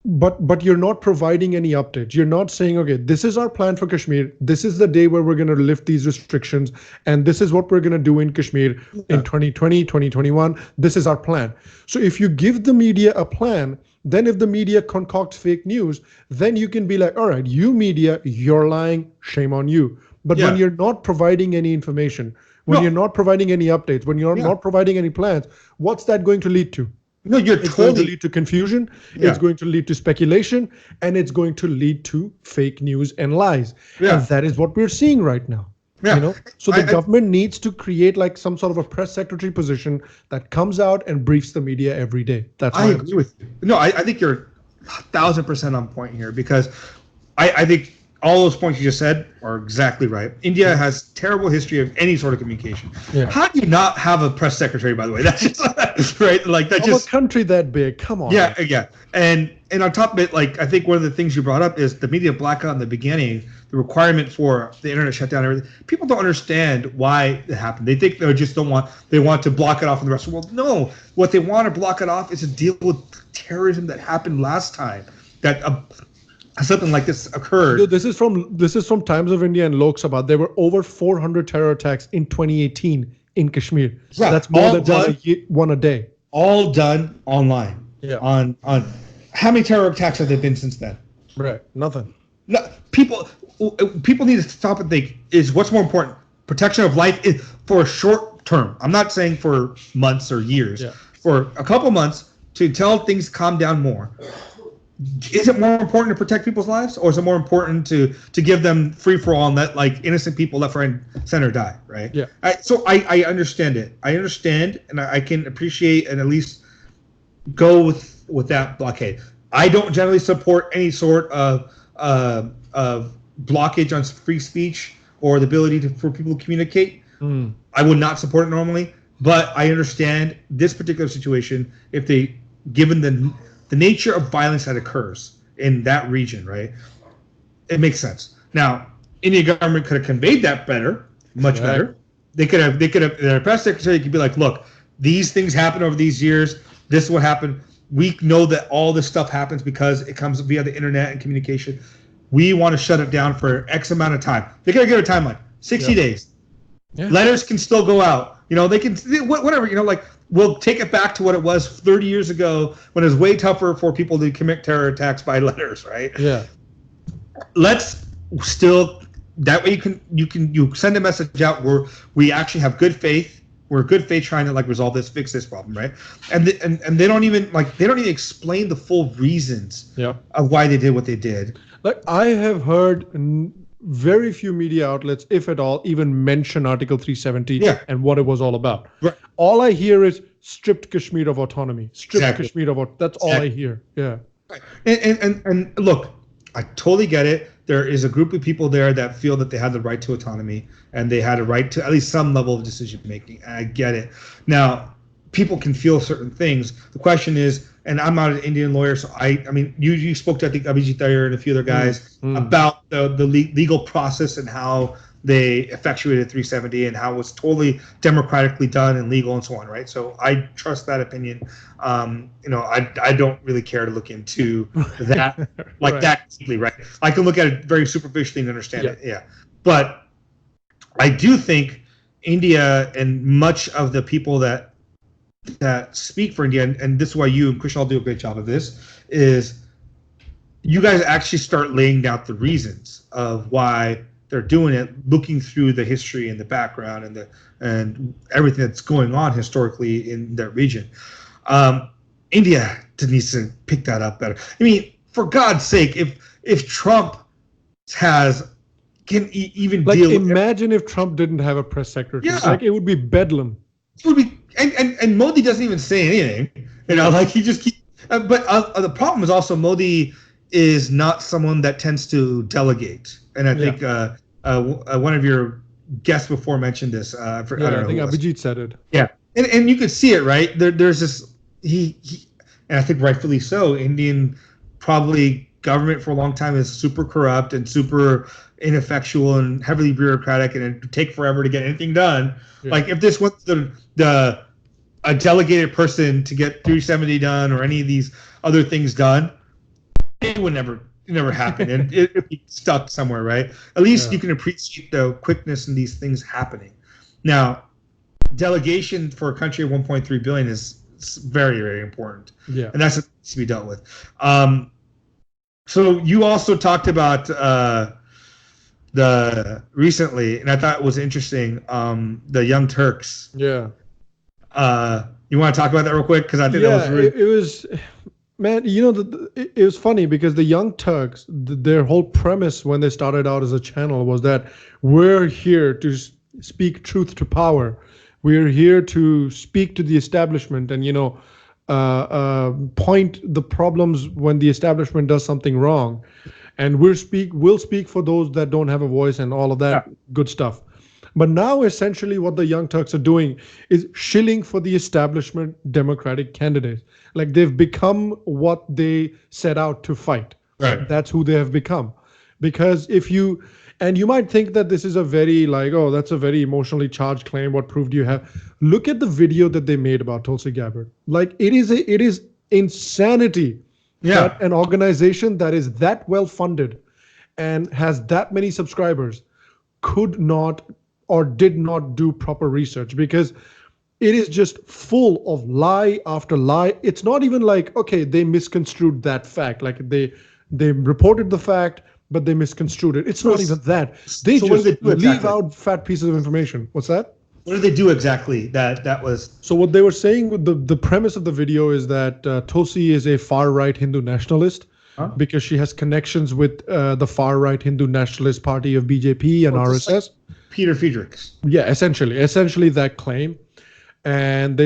but you're not providing any updates. You're not saying, okay, this is our plan for Kashmir. This is the day where we're going to lift these restrictions. And this is what we're going to do in Kashmir in 2020, 2021. This is our plan. So if you give the media a plan, then if the media concocts fake news, then you can be like, all right, you media, you're lying. Shame on you. But when you're not providing any information, when you're not providing any updates, when you're not providing any plans, what's that going to lead to? No, it's going to lead to confusion. It's going to lead to speculation, and it's going to lead to fake news and lies. And that is what we're seeing right now. So the government needs to create like some sort of a press secretary position that comes out and briefs the media every day. That's I agree with you. No, I think you're 1,000% on point here, because I think all those points you just said are exactly right. India has terrible history of any sort of communication. How do you not have a press secretary, by the way? That's just right. Like that's just a country that big. Come on. Yeah. And on top of it, like I think one of the things you brought up is the media blackout in the beginning, the requirement for the internet shutdown, everything. People don't understand why it happened. They think they want to block it off from the rest of the world. No, what they want to block it off is to deal with terrorism that happened last time. That something like this occurred. Dude, this is from Times of India and Lok Sabha. There were over 400 terror attacks in 2018 in Kashmir. So that's more than one a day. All done online. Yeah. On how many terror attacks have there been since then? Right. Nothing. No, people need to stop and think: is what's more important? Protection of life is for a short term. I'm not saying for months or years. Yeah. For a couple months until things calm down more. Is it more important to protect people's lives, or is it more important to give them free for all and let like innocent people left, right, and center die? Right. Yeah. So I understand it. I understand, and I can appreciate and at least go with that blockade. I don't generally support any sort of blockage on free speech or the ability for people to communicate. I would not support it normally, but I understand this particular situation. If they, given the nature of violence that occurs in that region, right? It makes sense. Now, Indian government could have conveyed that better, much better. They could have, their press secretary could be like, look, these things happen over these years. This is what happened. We know that all this stuff happens because it comes via the internet and communication. We want to shut it down for X amount of time. They could have given a timeline, 60 days. Yeah. Letters can still go out. They can, whatever, like, we'll take it back to what it was 30 years ago when it was way tougher for people to commit terror attacks by letters, right? Yeah. Let's still, that way you send a message out where we actually have good faith. We're good faith trying to resolve this, fix this problem, right? And they don't even explain the full reasons of why they did what they did. Like I have heard very few media outlets, if at all, even mention Article 370 and what it was all about. Right. All I hear is stripped Kashmir of autonomy. Kashmir of that's all I hear. Yeah. Right. And look, I totally get it. There is a group of people there that feel that they had the right to autonomy and they had a right to at least some level of decision making. And I get it. Now, people can feel certain things. The question is, and I'm not an Indian lawyer, so I mean, you spoke to, I think, Abhijit Iyer and a few other guys about the legal process and how they effectuated 370 and how it was totally democratically done and legal and so on, right? So I trust that opinion. I don't really care to look into that that deeply, right? I can look at it very superficially and understand it, yeah. But I do think India and much of the people that speak for India, and this is why you and Krishna all do a great job of this, is you guys actually start laying out the reasons of why they're doing it, looking through the history and the background and everything that's going on historically in that region. India needs to pick that up better. I mean, for God's sake, if Trump can even like deal. Imagine if Trump didn't have a press secretary. Yeah. Like it would be bedlam. It would be, and Modi doesn't even say anything. Like he just keeps. But the problem is also Modi is not someone that tends to delegate, and I think one of your guests before mentioned this. I think Abhijit said it. Yeah, and you could see it, right? There's this he, and I think rightfully so. Indian probably government for a long time is super corrupt and super ineffectual and heavily bureaucratic, and it would take forever to get anything done. Yeah. Like if this was a delegated person to get 370 done or any of these other things done, it would never happen, and it'd be stuck somewhere, right? At least you can appreciate the quickness in these things happening. Now, delegation for a country of 1.3 billion is very, very important. Yeah, and that's what needs to be dealt with. So you also talked about the recently, and I thought it was interesting, the Young Turks. Yeah. You want to talk about that real quick? Because I think that was really... it was, man, it was funny because the Young Turks, their whole premise when they started out as a channel was that we're here to speak truth to power. We're here to speak to the establishment and, point the problems when the establishment does something wrong. And we'll speak for those that don't have a voice and all of that good stuff. But now essentially what the Young Turks are doing is shilling for the establishment Democratic candidates. Like they've become what they set out to fight. Right. That's who they have become. Because and you might think that this is a very that's a very emotionally charged claim. What proof do you have? Look at the video that they made about Tulsi Gabbard. Like it is insanity that an organization that is that well funded and has that many subscribers could not or did not do proper research, because it is just full of lie after lie. It's not even like, okay, they misconstrued that fact. Like they reported the fact, but they misconstrued it. It's not even that. They just leave out fat pieces of information. What's that? What do they do exactly? That was... So what they were saying with the premise of the video is that Tulsi is a far-right Hindu nationalist because she has connections with the far-right Hindu nationalist party of BJP and RSS. Like Pieter Friedman. Yeah, essentially that claim. And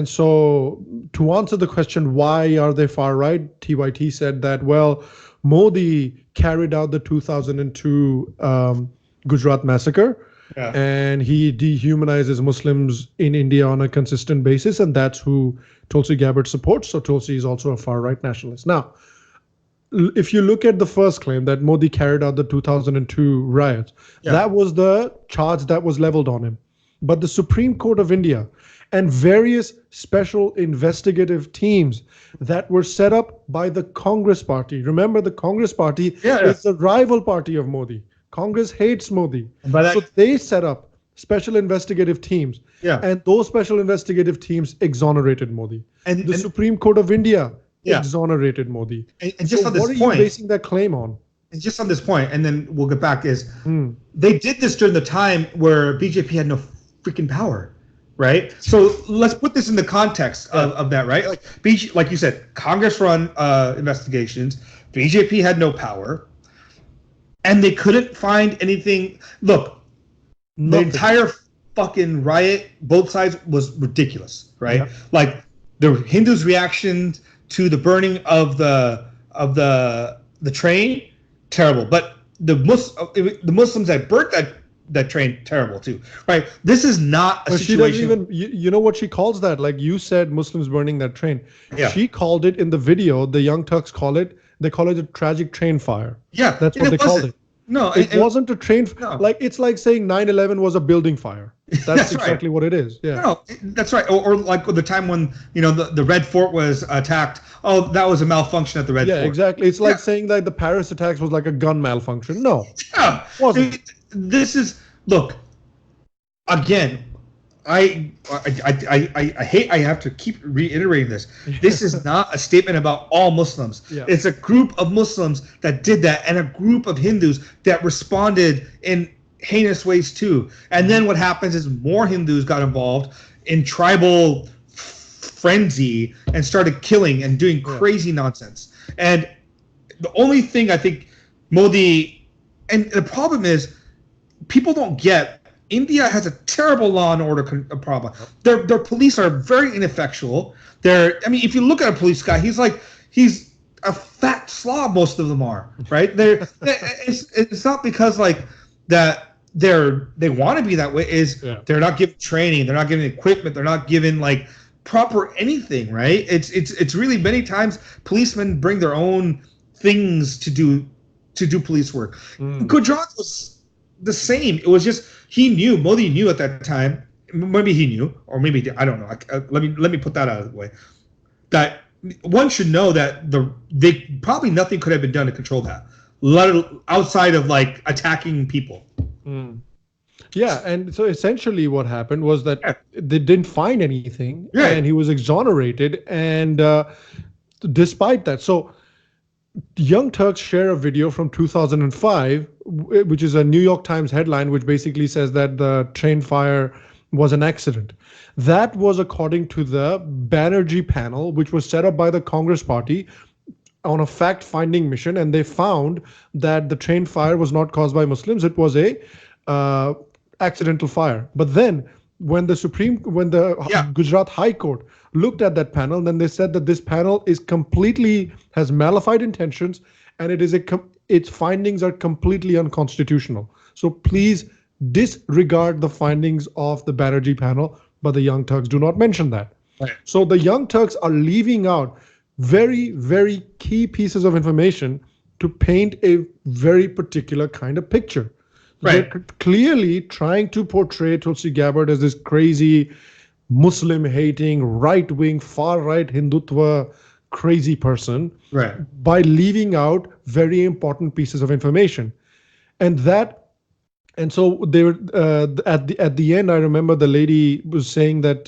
so to answer the question, why are they far-right? TYT said that, well, Modi carried out the 2002 Gujarat massacre. Yeah. And he dehumanizes Muslims in India on a consistent basis, and that's who Tulsi Gabbard supports. So Tulsi is also a far-right nationalist. Now, if you look at the first claim that Modi carried out the 2002 riots, that was the charge that was leveled on him. But the Supreme Court of India and various special investigative teams that were set up by the Congress party. Remember, the Congress party is the rival party of Modi. Congress hates Modi. So they set up special investigative teams. Yeah. And those special investigative teams exonerated Modi. And the Supreme Court of India exonerated Modi. And just on this point, what are you basing that claim on? And just on this point, and then we'll get back, is they did this during the time where BJP had no freaking power, right? So let's put this in the context of that, right? Like you said, Congress-run investigations, BJP had no power. And they couldn't find anything. Look, the entire fucking riot, both sides, was ridiculous, right? Yeah. Like the Hindus' reaction to the burning of the train, terrible. But the Muslims that burnt that train, terrible too, right? This is not a situation. She doesn't even. You know what she calls that? Like you said, Muslims burning that train. Yeah. She called it in the video. The Young Turks call it. They call it a tragic train fire. Yeah, that's what they called it. No, it wasn't a train. No. Like it's like saying 9/11 was a building fire. That's exactly what it is. Yeah. No, that's right. Or like the time when the Red Fort was attacked. Oh, that was a malfunction at the Red Fort. Yeah, exactly. It's like saying that the Paris attacks was like a gun malfunction. No, it wasn't. This is look. Again, I hate I have to keep reiterating this. This is not a statement about all Muslims. Yeah. It's a group of Muslims that did that, and a group of Hindus that responded in heinous ways too. And then what happens is more Hindus got involved in tribal frenzy and started killing and doing crazy nonsense. And the only thing I think Modi, and the problem is, people don't get, India has a terrible law and order problem. Their police are very ineffectual. If you look at a police guy, he's a fat slob. Most of them are, right? It's not because that they want to be that way. They're not given training, they're not given equipment, they're not given proper anything, right? It's really many times policemen bring their own things to do police work. Gujarat was the same. It was just Modi knew at that time. Maybe he knew, or maybe I don't know. Let me put that out of the way. That one should know that they probably nothing could have been done to control that, outside of attacking people. Yeah, and so essentially what happened was that they didn't find anything, and he was exonerated. And despite that, so Young Turks share a video from 2005, which is a New York Times headline, which basically says that the train fire was an accident. That was according to the Banerjee panel, which was set up by the Congress Party on a fact-finding mission, and they found that the train fire was not caused by Muslims. It was a accidental fire. But then when the Gujarat High Court looked at that panel, then they said that this panel has malified intentions, and its findings are completely unconstitutional. So please disregard the findings of the Banerjee panel, but the Young Turks do not mention that. Right. So the Young Turks are leaving out very, very key pieces of information to paint a very particular kind of picture. Right. They're clearly trying to portray Tulsi Gabbard as this crazy Muslim-hating, right-wing, far-right Hindutva crazy person, right, by leaving out very important pieces of information. And so they were at the end. I remember the lady was saying that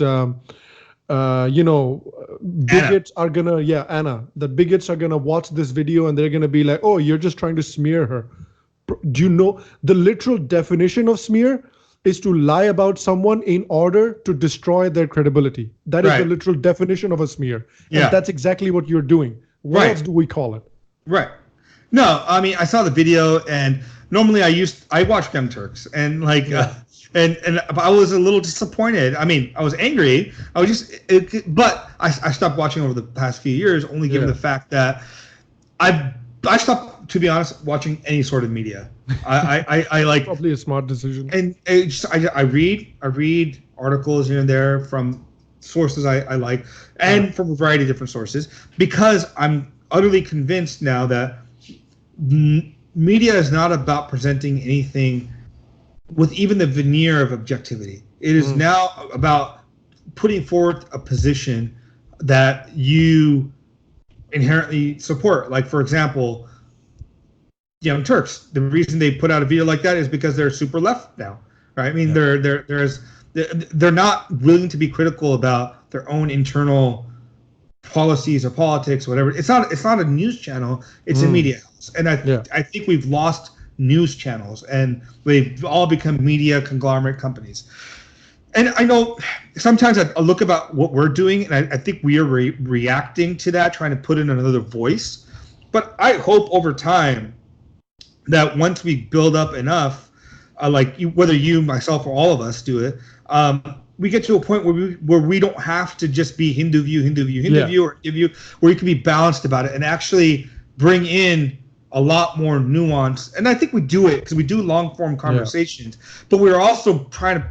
bigots are gonna Anna, the bigots are gonna watch this video and they're gonna be like, oh, you're just trying to smear her. Do you know the literal definition of smear is to lie about someone in order to destroy their credibility? That is the literal definition of a smear. And that's exactly what you're doing. What else do we call it? Right. No, I mean, I saw the video, and normally I watch Young Turks, and but I was a little disappointed. I mean, I was angry. I was but I stopped watching over the past few years, only given the fact that I stopped, to be honest, watching any sort of media. I like probably a smart decision. And I read articles here and there from sources I like, and from a variety of different sources, because I'm utterly convinced now that media is not about presenting anything with even the veneer of objectivity. It is now about putting forth a position that you inherently support. Like, for example, Young Turks. The reason they put out a video like that is because they're super left now, right? I mean, they're not willing to be critical about their own internal policies or politics or whatever. It's not a news channel. It's a media house, and I think we've lost news channels, and they've all become media conglomerate companies. And I know sometimes I look about what we're doing, and I think we are reacting to that, trying to put in another voice. But I hope over time that once we build up enough, whether you, myself, or all of us do it, we get to a point where we don't have to just be Hindu view, or give you, where you can be balanced about it and actually bring in a lot more nuance. And I think we do it because we do long form conversations, but we're also trying to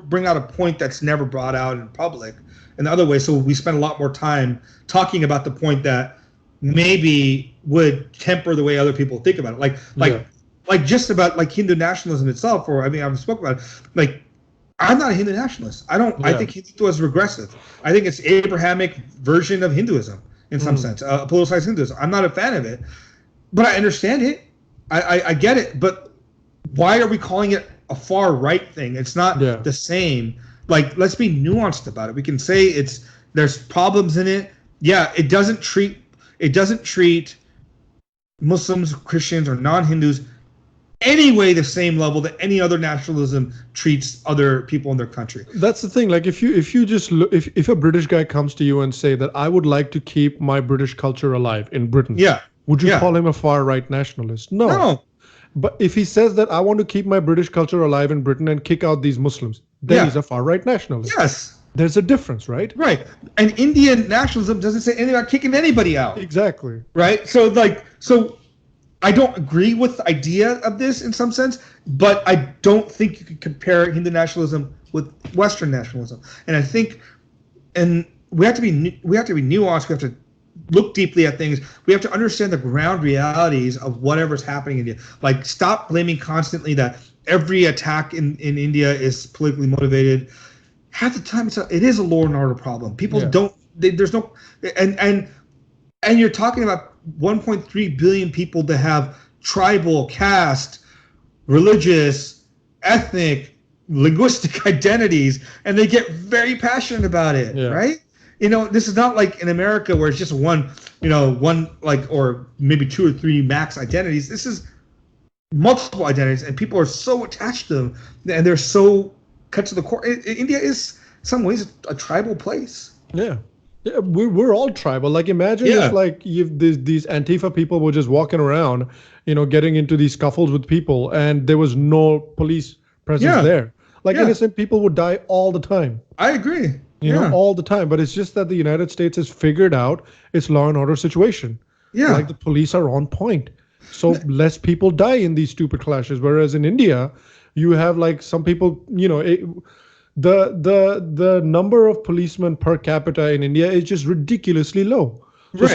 bring out a point that's never brought out in public in the other way. So we spend a lot more time talking about the point that maybe would temper the way other people think about it. Like just about like Hindu nationalism itself, or I've spoken about it. Like, I'm not a Hindu nationalist. I think Hinduism is regressive. I think it's Abrahamic version of Hinduism in some sense, politicized Hinduism. I'm not a fan of it, but I understand it. I get it. But why are we calling it a far right thing? It's not the same. Like, let's be nuanced about it. We can say there's problems in it. Yeah, it doesn't treat Muslims, Christians, or non-Hindus anyway the same level that any other nationalism treats other people in their country. That's the thing. Like, if you just look, if a British guy comes to you and say that I would like to keep my British culture alive in Britain, Would you Yeah. call him a far-right nationalist? No. No. But if he says that I want to keep my British culture alive in Britain and kick out these Muslims, then Yeah. he's a far-right nationalist. Yes. There's a difference, right? Right. And Indian nationalism doesn't say anything about kicking anybody out. Exactly. Right. So I don't agree with the idea of this in some sense, but I don't think you can compare Hindu nationalism with Western nationalism. And I think, and we have to be nuanced. We have to look deeply at things. We have to understand the ground realities of whatever's happening in India. Like, stop blaming constantly that every attack in India is politically motivated. Half the time, it is a law and order problem. People don't. There's no, and you're talking about 1.3 billion people that have tribal, caste, religious, ethnic, linguistic identities, and they get very passionate about it, right? This is not like in America where it's just one or maybe 2 or 3 max identities. This is multiple identities, and people are so attached to them, and they're so cut to the core. India is, in some ways, a tribal place. Yeah. Yeah, we're all tribal. Like, imagine if these Antifa people were just walking around, getting into these scuffles with people, and there was no police presence there. Like, innocent people would die all the time. I agree. All the time. But it's just that the United States has figured out its law and order situation. Yeah. Like, the police are on point. So less people die in these stupid clashes. Whereas in India, you have like some people, the number of policemen per capita in India is just ridiculously low. So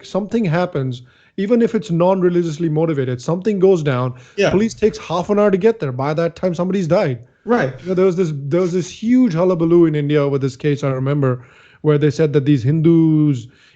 something happens, even if it's non-religiously motivated, something goes down. Police takes half an hour to get there. By that time, somebody's died. Right. There was this huge hullabaloo in India over this case, I remember, where they said that these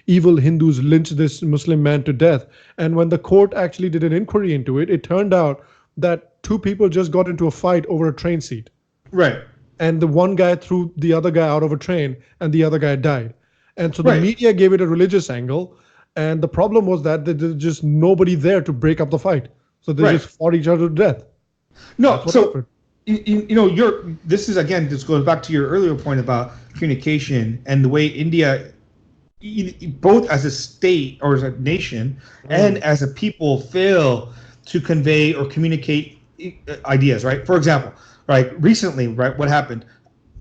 evil Hindus lynched this Muslim man to death. And when the court actually did an inquiry into it, it turned out that 2 people just got into a fight over a train seat. Right. And the one guy threw the other guy out of a train, and the other guy died. And so the media gave it a religious angle, and the problem was that there's just nobody there to break up the fight. So they just fought each other to death. No, so this is, again, this goes back to your earlier point about communication and the way India, both as a state or as a nation and as a people, fail to convey or communicate ideas, right? For example, recently, what happened?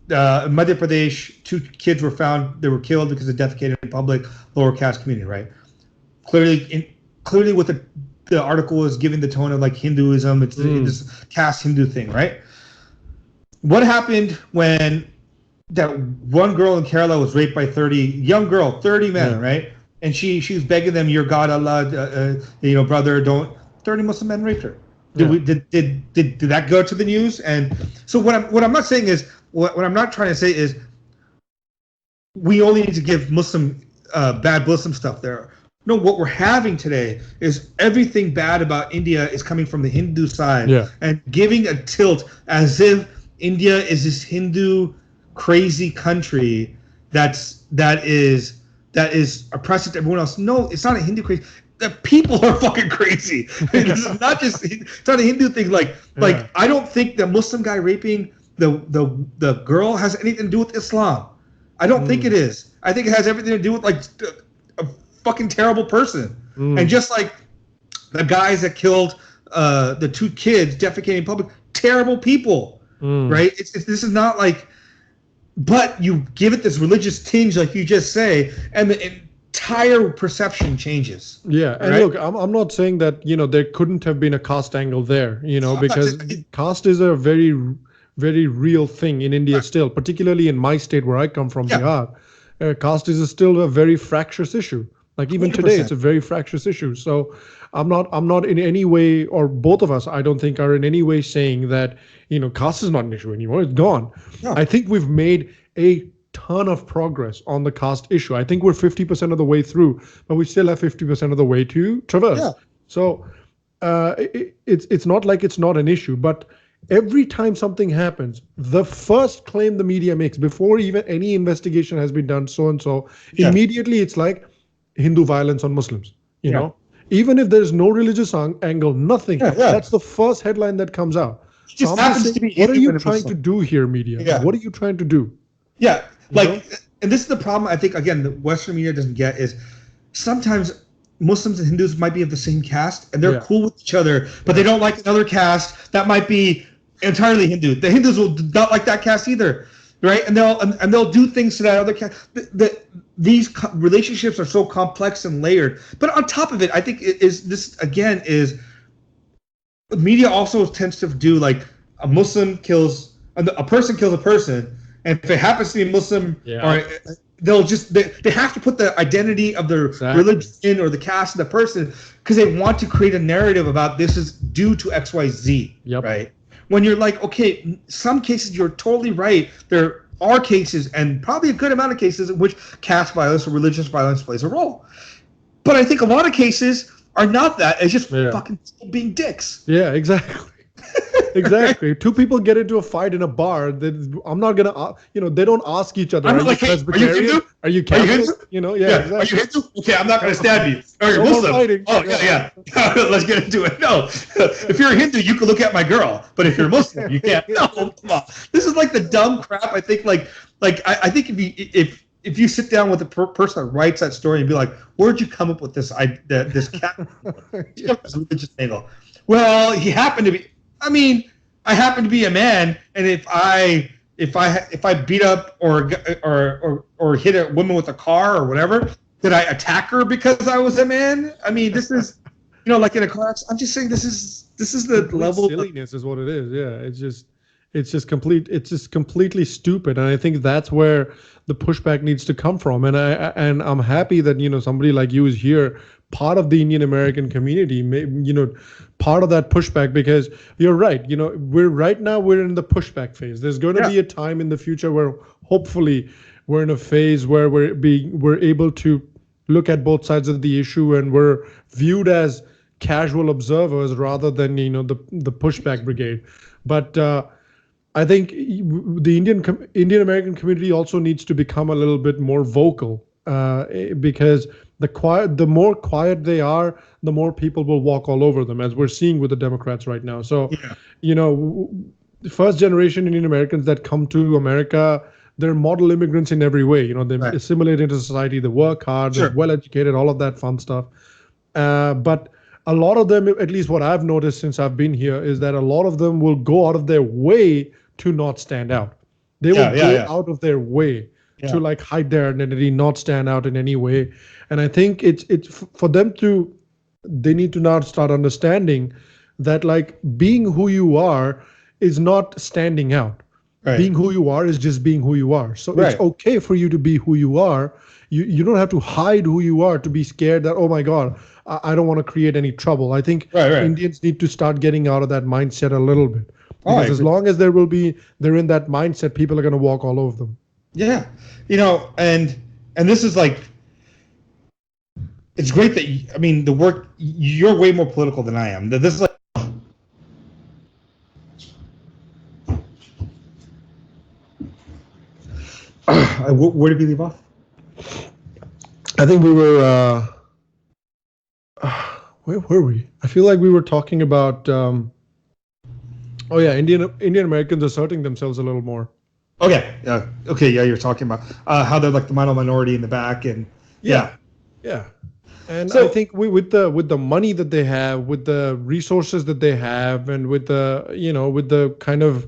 In Madhya Pradesh, 2 kids were found, they were killed because they defecated in public, lower caste community, right? Clearly what the article is giving the tone of like Hinduism, it's this caste Hindu thing, right? What happened when that one girl in Kerala was raped by 30 men, right? And she was begging them, "Your God, Allah, brother, don't." 30 Muslim men raped her. Did that go to the news? And so what I'm not saying is, what I'm not trying to say is we only need to give bad Muslim stuff there. No, what we're having today is everything bad about India is coming from the Hindu side, and giving a tilt as if India is this Hindu crazy country that is oppressive to everyone else. No, it's not a Hindu crazy. The people are fucking crazy. This is not just, it's not a Hindu thing. Like I don't think the Muslim guy raping the girl has anything to do with Islam. I don't think it is. I think it has everything to do with like a fucking terrible person. And just like the guys that killed the 2 kids defecating in public, terrible people, right? This is not like, but you give it this religious tinge, like you just say, and the entire perception changes. Yeah, and look, I'm not saying that there couldn't have been a caste angle there, because caste is a very, very real thing in India still, particularly in my state where I come from, Bihar. Caste is still a very fractious issue. Like even 100%. Today, it's a very fractious issue. So I'm not in any way, or both of us, I don't think, are in any way saying that caste is not an issue anymore. It's gone. No. I think we've made a ton of progress on the caste issue. I think we're 50% of the way through, but we still have 50% of the way to traverse. Yeah. So it's not like it's not an issue, but every time something happens, the first claim the media makes before even any investigation has been done, immediately it's like Hindu violence on Muslims, you know, even if there's no religious angle, nothing. That's the first headline that comes out. Just happens to be. What are you trying to do here, media? Yeah. What are you trying to do? And this is the problem I think, again, the Western media doesn't get is sometimes Muslims and Hindus might be of the same caste and they're Yeah. cool with each other, but they don't like another caste that might be entirely Hindu. The Hindus will not like that caste either, right? And they'll do things to that other caste. These relationships are so complex and layered. But on top of it, I think media also tends to do like a person kills a person, and if it happens to be Muslim, or they have to put the identity of the religion or the caste of the person because they want to create a narrative about this is due to XYZ, right? When you're like, okay, some cases you're totally right. There are cases, and probably a good amount of cases, in which caste violence or religious violence plays a role. But I think a lot of cases are not that. It's just fucking being dicks. Yeah, exactly. Exactly. Two people get into a fight in a bar. I'm not gonna, they don't ask each other. I'm are like, you Presbyterian? Are you Catholic? Exactly. Are you Hindu? Okay, I'm not gonna stab you. Are you Muslim? Oh yeah. Let's get into it. No, if you're a Hindu, you can look at my girl, but if you're Muslim, you can't. No, come on. This is like the dumb crap. I think I think if you sit down with the person that writes that story and be like, where'd you come up with this cat religious angle? Well, he happened to be. I mean, I happen to be a man, and if I beat up or hit a woman with a car or whatever, did I attack her because I was a man? I mean, this is, like in a car accident. I'm just saying this is the complete level silliness is what it is. Yeah, it's just completely stupid, and I think that's where the pushback needs to come from. And I'm happy that somebody like you is here, part of the Indian American community, part of that pushback, because you're right. We're in the pushback phase. There's going to be a time in the future where hopefully we're in a phase where we're able to look at both sides of the issue, and we're viewed as casual observers rather than the pushback brigade. But I think the Indian American community also needs to become a little bit more vocal, because the more quiet they are, the more people will walk all over them, as we're seeing with the Democrats right now. So, first generation Indian Americans that come to America, they're model immigrants in every way. They assimilate into society, they work hard, they're well educated, all of that fun stuff. But a lot of them, at least what I've noticed since I've been here, is that a lot of them will go out of their way to not stand out. They will go out of their way to like hide their identity, not stand out in any way. And I think it's for them they need to now start understanding that like being who you are is not standing out. Right. Being who you are is just being who you are. So it's okay for you to be who you are. You don't have to hide who you are to be scared that, oh my God, I don't want to create any trouble. I think Indians need to start getting out of that mindset a little bit. Because as long as they're in that mindset, people are going to walk all over them. Yeah. And this is like, it's great that, the work, you're way more political than I am. This is like, where did we leave off? I think we were, where were we? I feel like we were talking about, Indian Americans asserting themselves a little more. Okay. You're talking about how they're like the minority in the back, and yeah. And so, I think with the money that they have, with the resources that they have, and with the kind of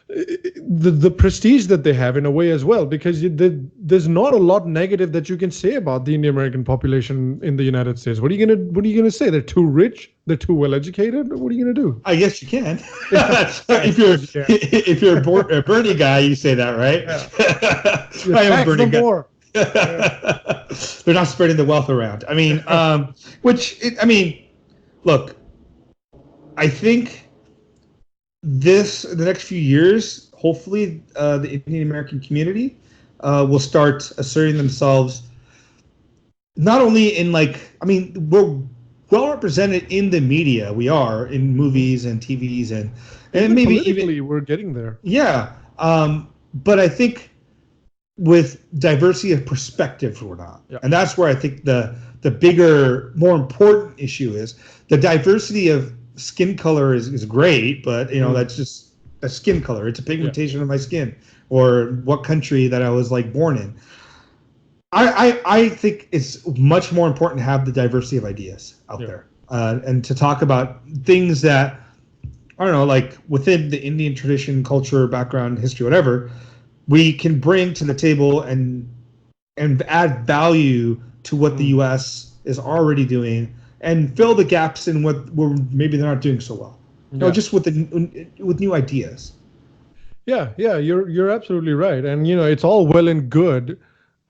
the prestige that they have in a way as well, because there's not a lot negative that you can say about the Indian American population in the United States. What are you gonna say? They're too rich. They're too well educated. What are you gonna do? I guess you can. if you're a Bernie guy, you say that, right? Yeah. I am a Bernie guy. More. They're not spreading the wealth around. Look, I think the next few years, hopefully, the Indian American community will start asserting themselves. Not only in we're well represented in the media. We are in movies and TVs and maybe even we're getting there. Yeah, but I think with diversity of perspective, we're not, and that's where I think the bigger, more important issue is. The diversity of skin color is great, but that's just a skin color. It's a pigmentation of my skin, or what country that I was born in. I think it's much more important to have the diversity of ideas out there, and to talk about things that, I don't know, like within the Indian tradition, culture, background, history, whatever, we can bring to the table and add value to what the U.S. is already doing, and fill the gaps in what maybe they're not doing so well. Just with new ideas. Yeah, you're absolutely right, and it's all well and good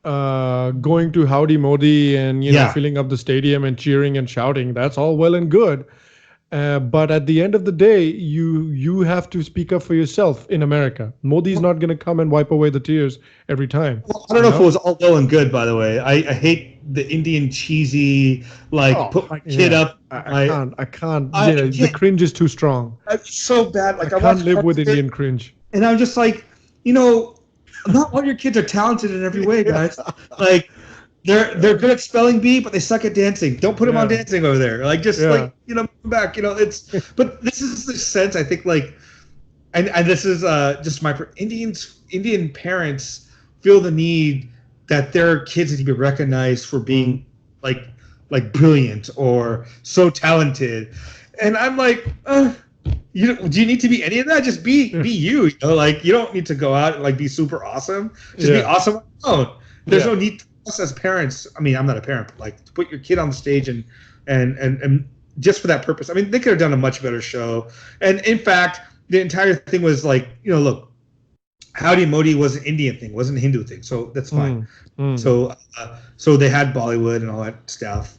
going to Howdy Modi and filling up the stadium and cheering and shouting. That's all well and good, but at the end of the day, you have to speak up for yourself in America. Modi's not going to come and wipe away the tears every time. Well, I don't know if it was all well and good, by the way. I hate the Indian cheesy, put my kid up. I can't. The cringe is too strong. It's so bad. Like, I can't live with Indian cringe. And I'm just like, not all your kids are talented in every way, guys. Like, they're good at spelling bee, but they suck at dancing. Don't put them on dancing over there. Like, just move back. It's. But this is the sense, I think, like, and this is just my Indian parents feel the need that their kids need to be recognized for being like brilliant or so talented, and I'm like, do you need to be any of that? Just be you. Like, you don't need to go out and like be super awesome. Just be awesome on your own. There's no need for us as parents. I mean, I'm not a parent, but like to put your kid on the stage and just for that purpose. I mean, they could have done a much better show. And in fact, the entire thing was like, look, Howdy Modi was an Indian thing, wasn't a Hindu thing, so that's fine. So they had Bollywood and all that stuff,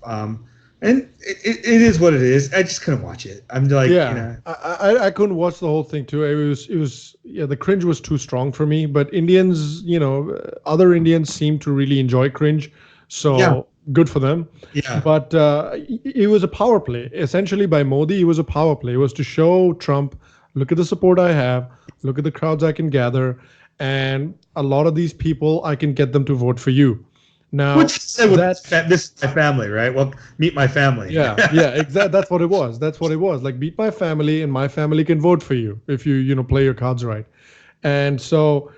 and it is what it is. I just couldn't watch it. I'm like, I couldn't watch the whole thing too. It was the cringe was too strong for me. But Indians, other Indians seem to really enjoy cringe, so good for them. Yeah. But it was a power play essentially by Modi. It was a power play. It was to show Trump, look at the support I have. Look at the crowds I can gather, and a lot of these people, I can get them to vote for you. Now, this is my family, right? Well, meet my family. Yeah, exactly. That's what it was. Like, meet my family, and my family can vote for you if you play your cards right. And so,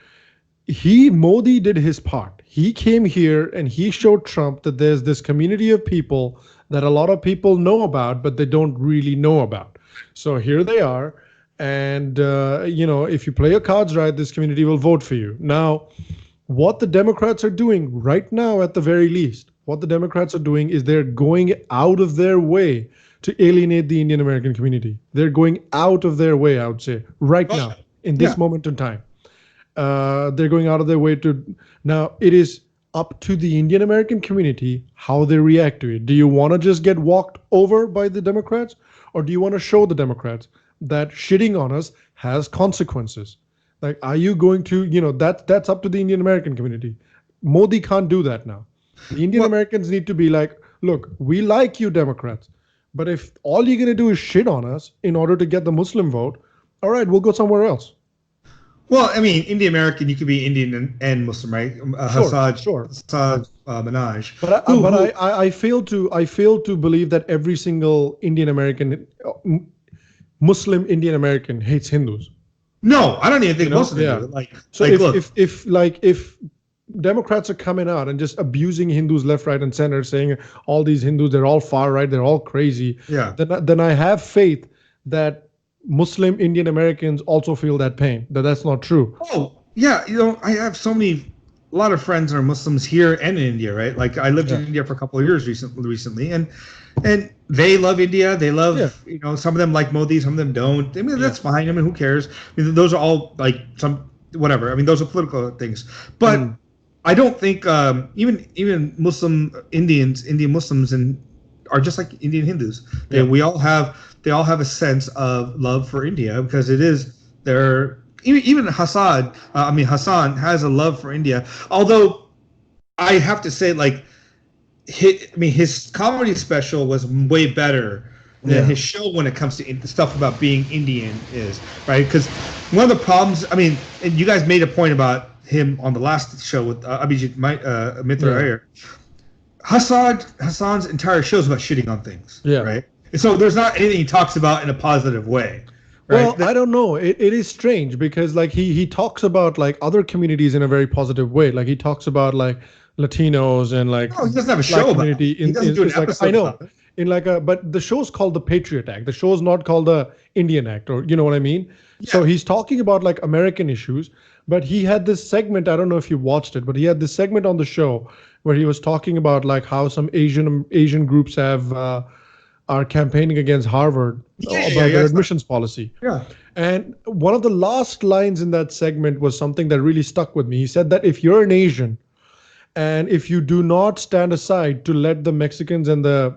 Modi did his part. He came here and he showed Trump that there's this community of people that a lot of people know about, but they don't really know about. So here they are. And, if you play your cards right, this community will vote for you. Now, what the Democrats are doing right now, at the very least, what the Democrats are doing is they're going out of their way to alienate the Indian American community. They're going out of their way, I would say, right now, in this moment in time. They're going out of their way to... Now, it is up to the Indian American community how they react to it. Do you want to just get walked over by the Democrats? Or do you want to show the Democrats that shitting on us has consequences? Like, are you going to, that's up to the Indian American community. Modi can't do that now. The Indian Americans need to be like, look, we like you Democrats, but if all you're going to do is shit on us in order to get the Muslim vote, all right, we'll go somewhere else. Well, I mean, Indian American, you could be Indian and Muslim, right? Sure. Hassad Minaj. But I fail to believe that every single Indian American, Muslim Indian American hates Hindus. No, I don't even think most of them do. If Democrats are coming out and just abusing Hindus left, right, and center, saying all these Hindus, they're all far right, they're all crazy. Yeah. Then I have faith that Muslim Indian Americans also feel that pain. That's not true. Oh, yeah. I have a lot of friends that are Muslims here and in India, right? Like, I lived in India for a couple of years recently, and they love India. They love, some of them like Modi, some of them don't. I mean, that's fine. I mean, who cares? I mean, those are all like whatever. I mean, those are political things. But I don't think even Indian Muslims are just like Indian Hindus. They all have a sense of love for India because it is their. Even Hassan has a love for India. Although I have to say, like, his comedy special was way better than his show when it comes to the stuff about being Indian is, right? Because one of the problems, I mean, and you guys made a point about him on the last show with Abhijit Mitra Iyer. Hassan's entire show is about shitting on things, right? And so there's not anything he talks about in a positive way. Right? Well, I don't know. It is strange because like he talks about like other communities in a very positive way. Like he talks about like Latinos and like No, he doesn't have a black show about community it. He doesn't do an it's like episode I know about it. in like a but the show's called the Patriot Act. The show's not called the Indian Act, or you know what I mean? So Yeah. he's talking about like American issues, but he had this segment, I don't know if you watched it, but he had this segment on the show where he was talking about like how some Asian groups have are campaigning against Harvard about their admissions policy. Yeah. And one of the last lines in that segment was something that really stuck with me. He said that if you're an Asian and if you do not stand aside to let the Mexicans and the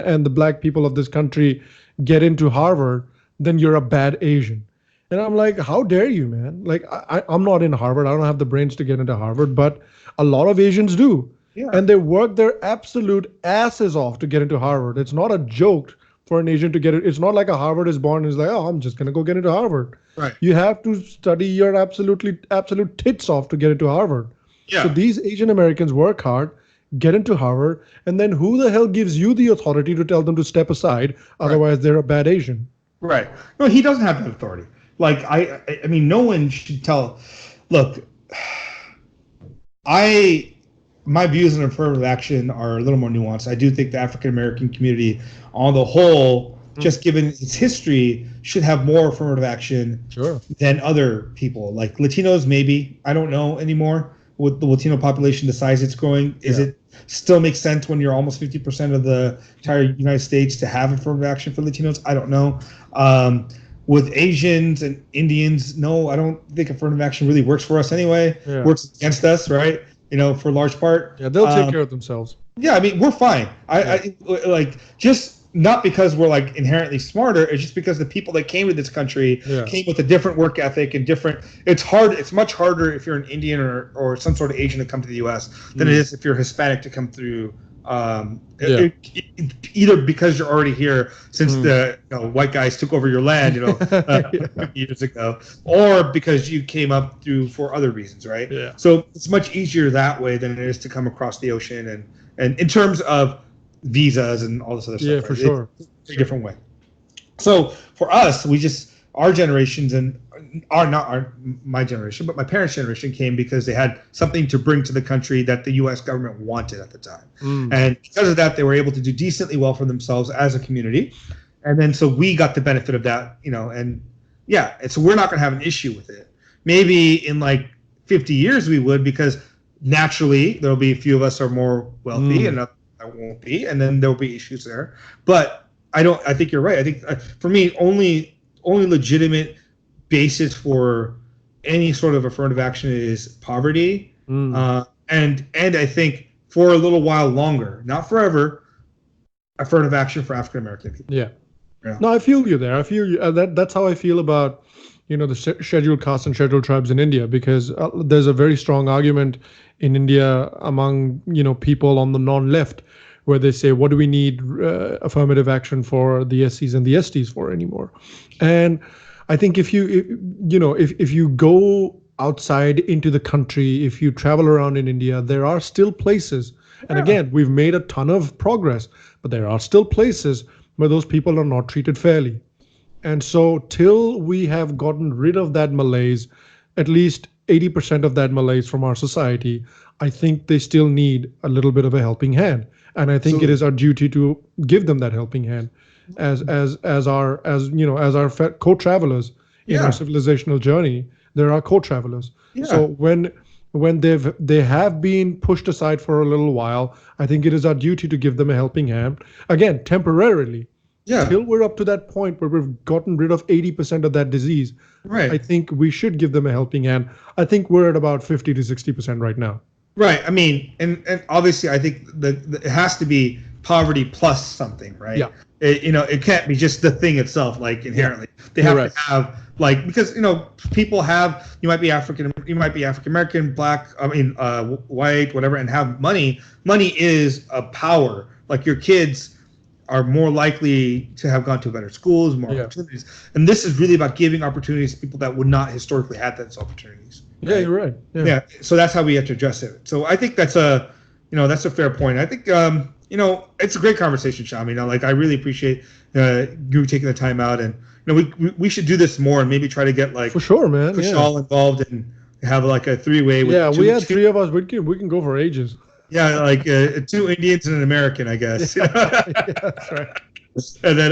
and the black people of this country get into Harvard, then you're a bad Asian. And I'm like, how dare you, man? Like, I'm not in Harvard. I don't have the brains to get into Harvard, but a lot of Asians do. Yeah. And they work their absolute asses off to get into Harvard. It's not a joke for an Asian to get it. It's not like a Harvard is born and is like, oh, I'm just going to go get into Harvard. Right. You have to study your absolute tits off to get into Harvard. Yeah. So these Asian Americans work hard, get into Harvard, and then who the hell gives you the authority to tell them to step aside? Otherwise, they're a bad Asian. Right. No, he doesn't have that authority. Like, I mean, no one should tell. Look, my views on affirmative action are a little more nuanced. I do think the African American community, on the whole, just given its history, should have more affirmative action than other people. Like Latinos, maybe. I don't know anymore. With the Latino population, the size it's growing, is it still makes sense when you're almost 50% of the entire United States to have affirmative action for Latinos? I don't know. With Asians and Indians, no, I don't think affirmative action really works for us anyway. Yeah. Works against us, right? For a large part. Yeah, they'll take care of themselves. Yeah, I mean, we're fine. I like just not because we're like inherently smarter. It's just because the people that came to this country came with a different work ethic and different. It's hard. It's much harder if you're an Indian or some sort of Asian to come to the U.S. than it is if you're Hispanic to come through. Either because you're already here since the white guys took over your land, 50 years ago, or because you came up through for other reasons, right? Yeah. So it's much easier that way than it is to come across the ocean, and in terms of visas and all this other stuff. Yeah, for sure. It's a very different way. So for us, our generations and my generation, but my parents' generation came because they had something to bring to the country that the U.S. government wanted at the time. And because of that, they were able to do decently well for themselves as a community. And then so we got the benefit of that, and so we're not going to have an issue with it. Maybe in like 50 years we would, because naturally there'll be a few of us are more wealthy and others that won't be, and then there'll be issues there. But I think you're right. I think for me, only legitimate basis for any sort of affirmative action is poverty, and I think for a little while longer, not forever, affirmative action for African American people. Yeah. No, I feel you there. I feel you. That's how I feel about the scheduled castes and scheduled tribes in India, because there's a very strong argument in India among people on the non-left where they say, what do we need affirmative action for the SCs and the STs for anymore? And I think if you go outside into the country, if you travel around in India, there are still places, and again, we've made a ton of progress, but there are still places where those people are not treated fairly. And so till we have gotten rid of that malaise, at least 80% of that malaise from our society, I think they still need a little bit of a helping hand. And I think it is our duty to give them that helping hand as our co-travelers in our civilizational journey. They're our co-travelers. Yeah. So when they have been pushed aside for a little while, I think it is our duty to give them a helping hand. Again, temporarily. Yeah. Till we're up to that point where we've gotten rid of 80% of that disease. Right. I think we should give them a helping hand. I think we're at about 50 to 60% right now. Right. I mean, and obviously, I think it has to be poverty plus something, right? Yeah. It can't be just the thing itself, like inherently. They have to have because people have. You might be African American, black. White, whatever, and have money. Money is a power. Like your kids are more likely to have gone to better schools, more opportunities, and this is really about giving opportunities to people that would not historically have those opportunities. Right? Yeah, you're right. Yeah. So that's how we have to address it. So I think that's a fair point. I think it's a great conversation, Sham. I really appreciate you taking the time out, and we should do this more and maybe try to get for sure, man. Kushal involved and have like a three-way. With Yeah, we had three of us. We can go for ages. Yeah, like two Indians and an American, I guess. Yeah, that's right. And then,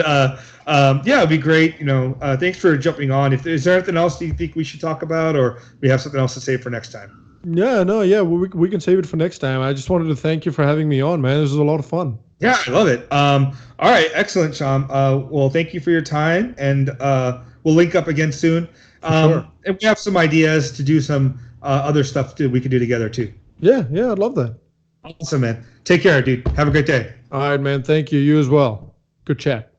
yeah, it'd be great. Thanks for jumping on. Is there anything else you think we should talk about, or we have something else to say for next time? Yeah, no, yeah, we can save it for next time. I just wanted to thank you for having me on, man. This was a lot of fun. Yeah, I love it. All right, excellent, Sham. Well, thank you for your time, and we'll link up again soon. Sure. And we have some ideas to do some other stuff too. We can do together too. Yeah, I'd love that. Awesome, man. Take care, dude. Have a great day. All right, man. Thank you. You as well. Good chat.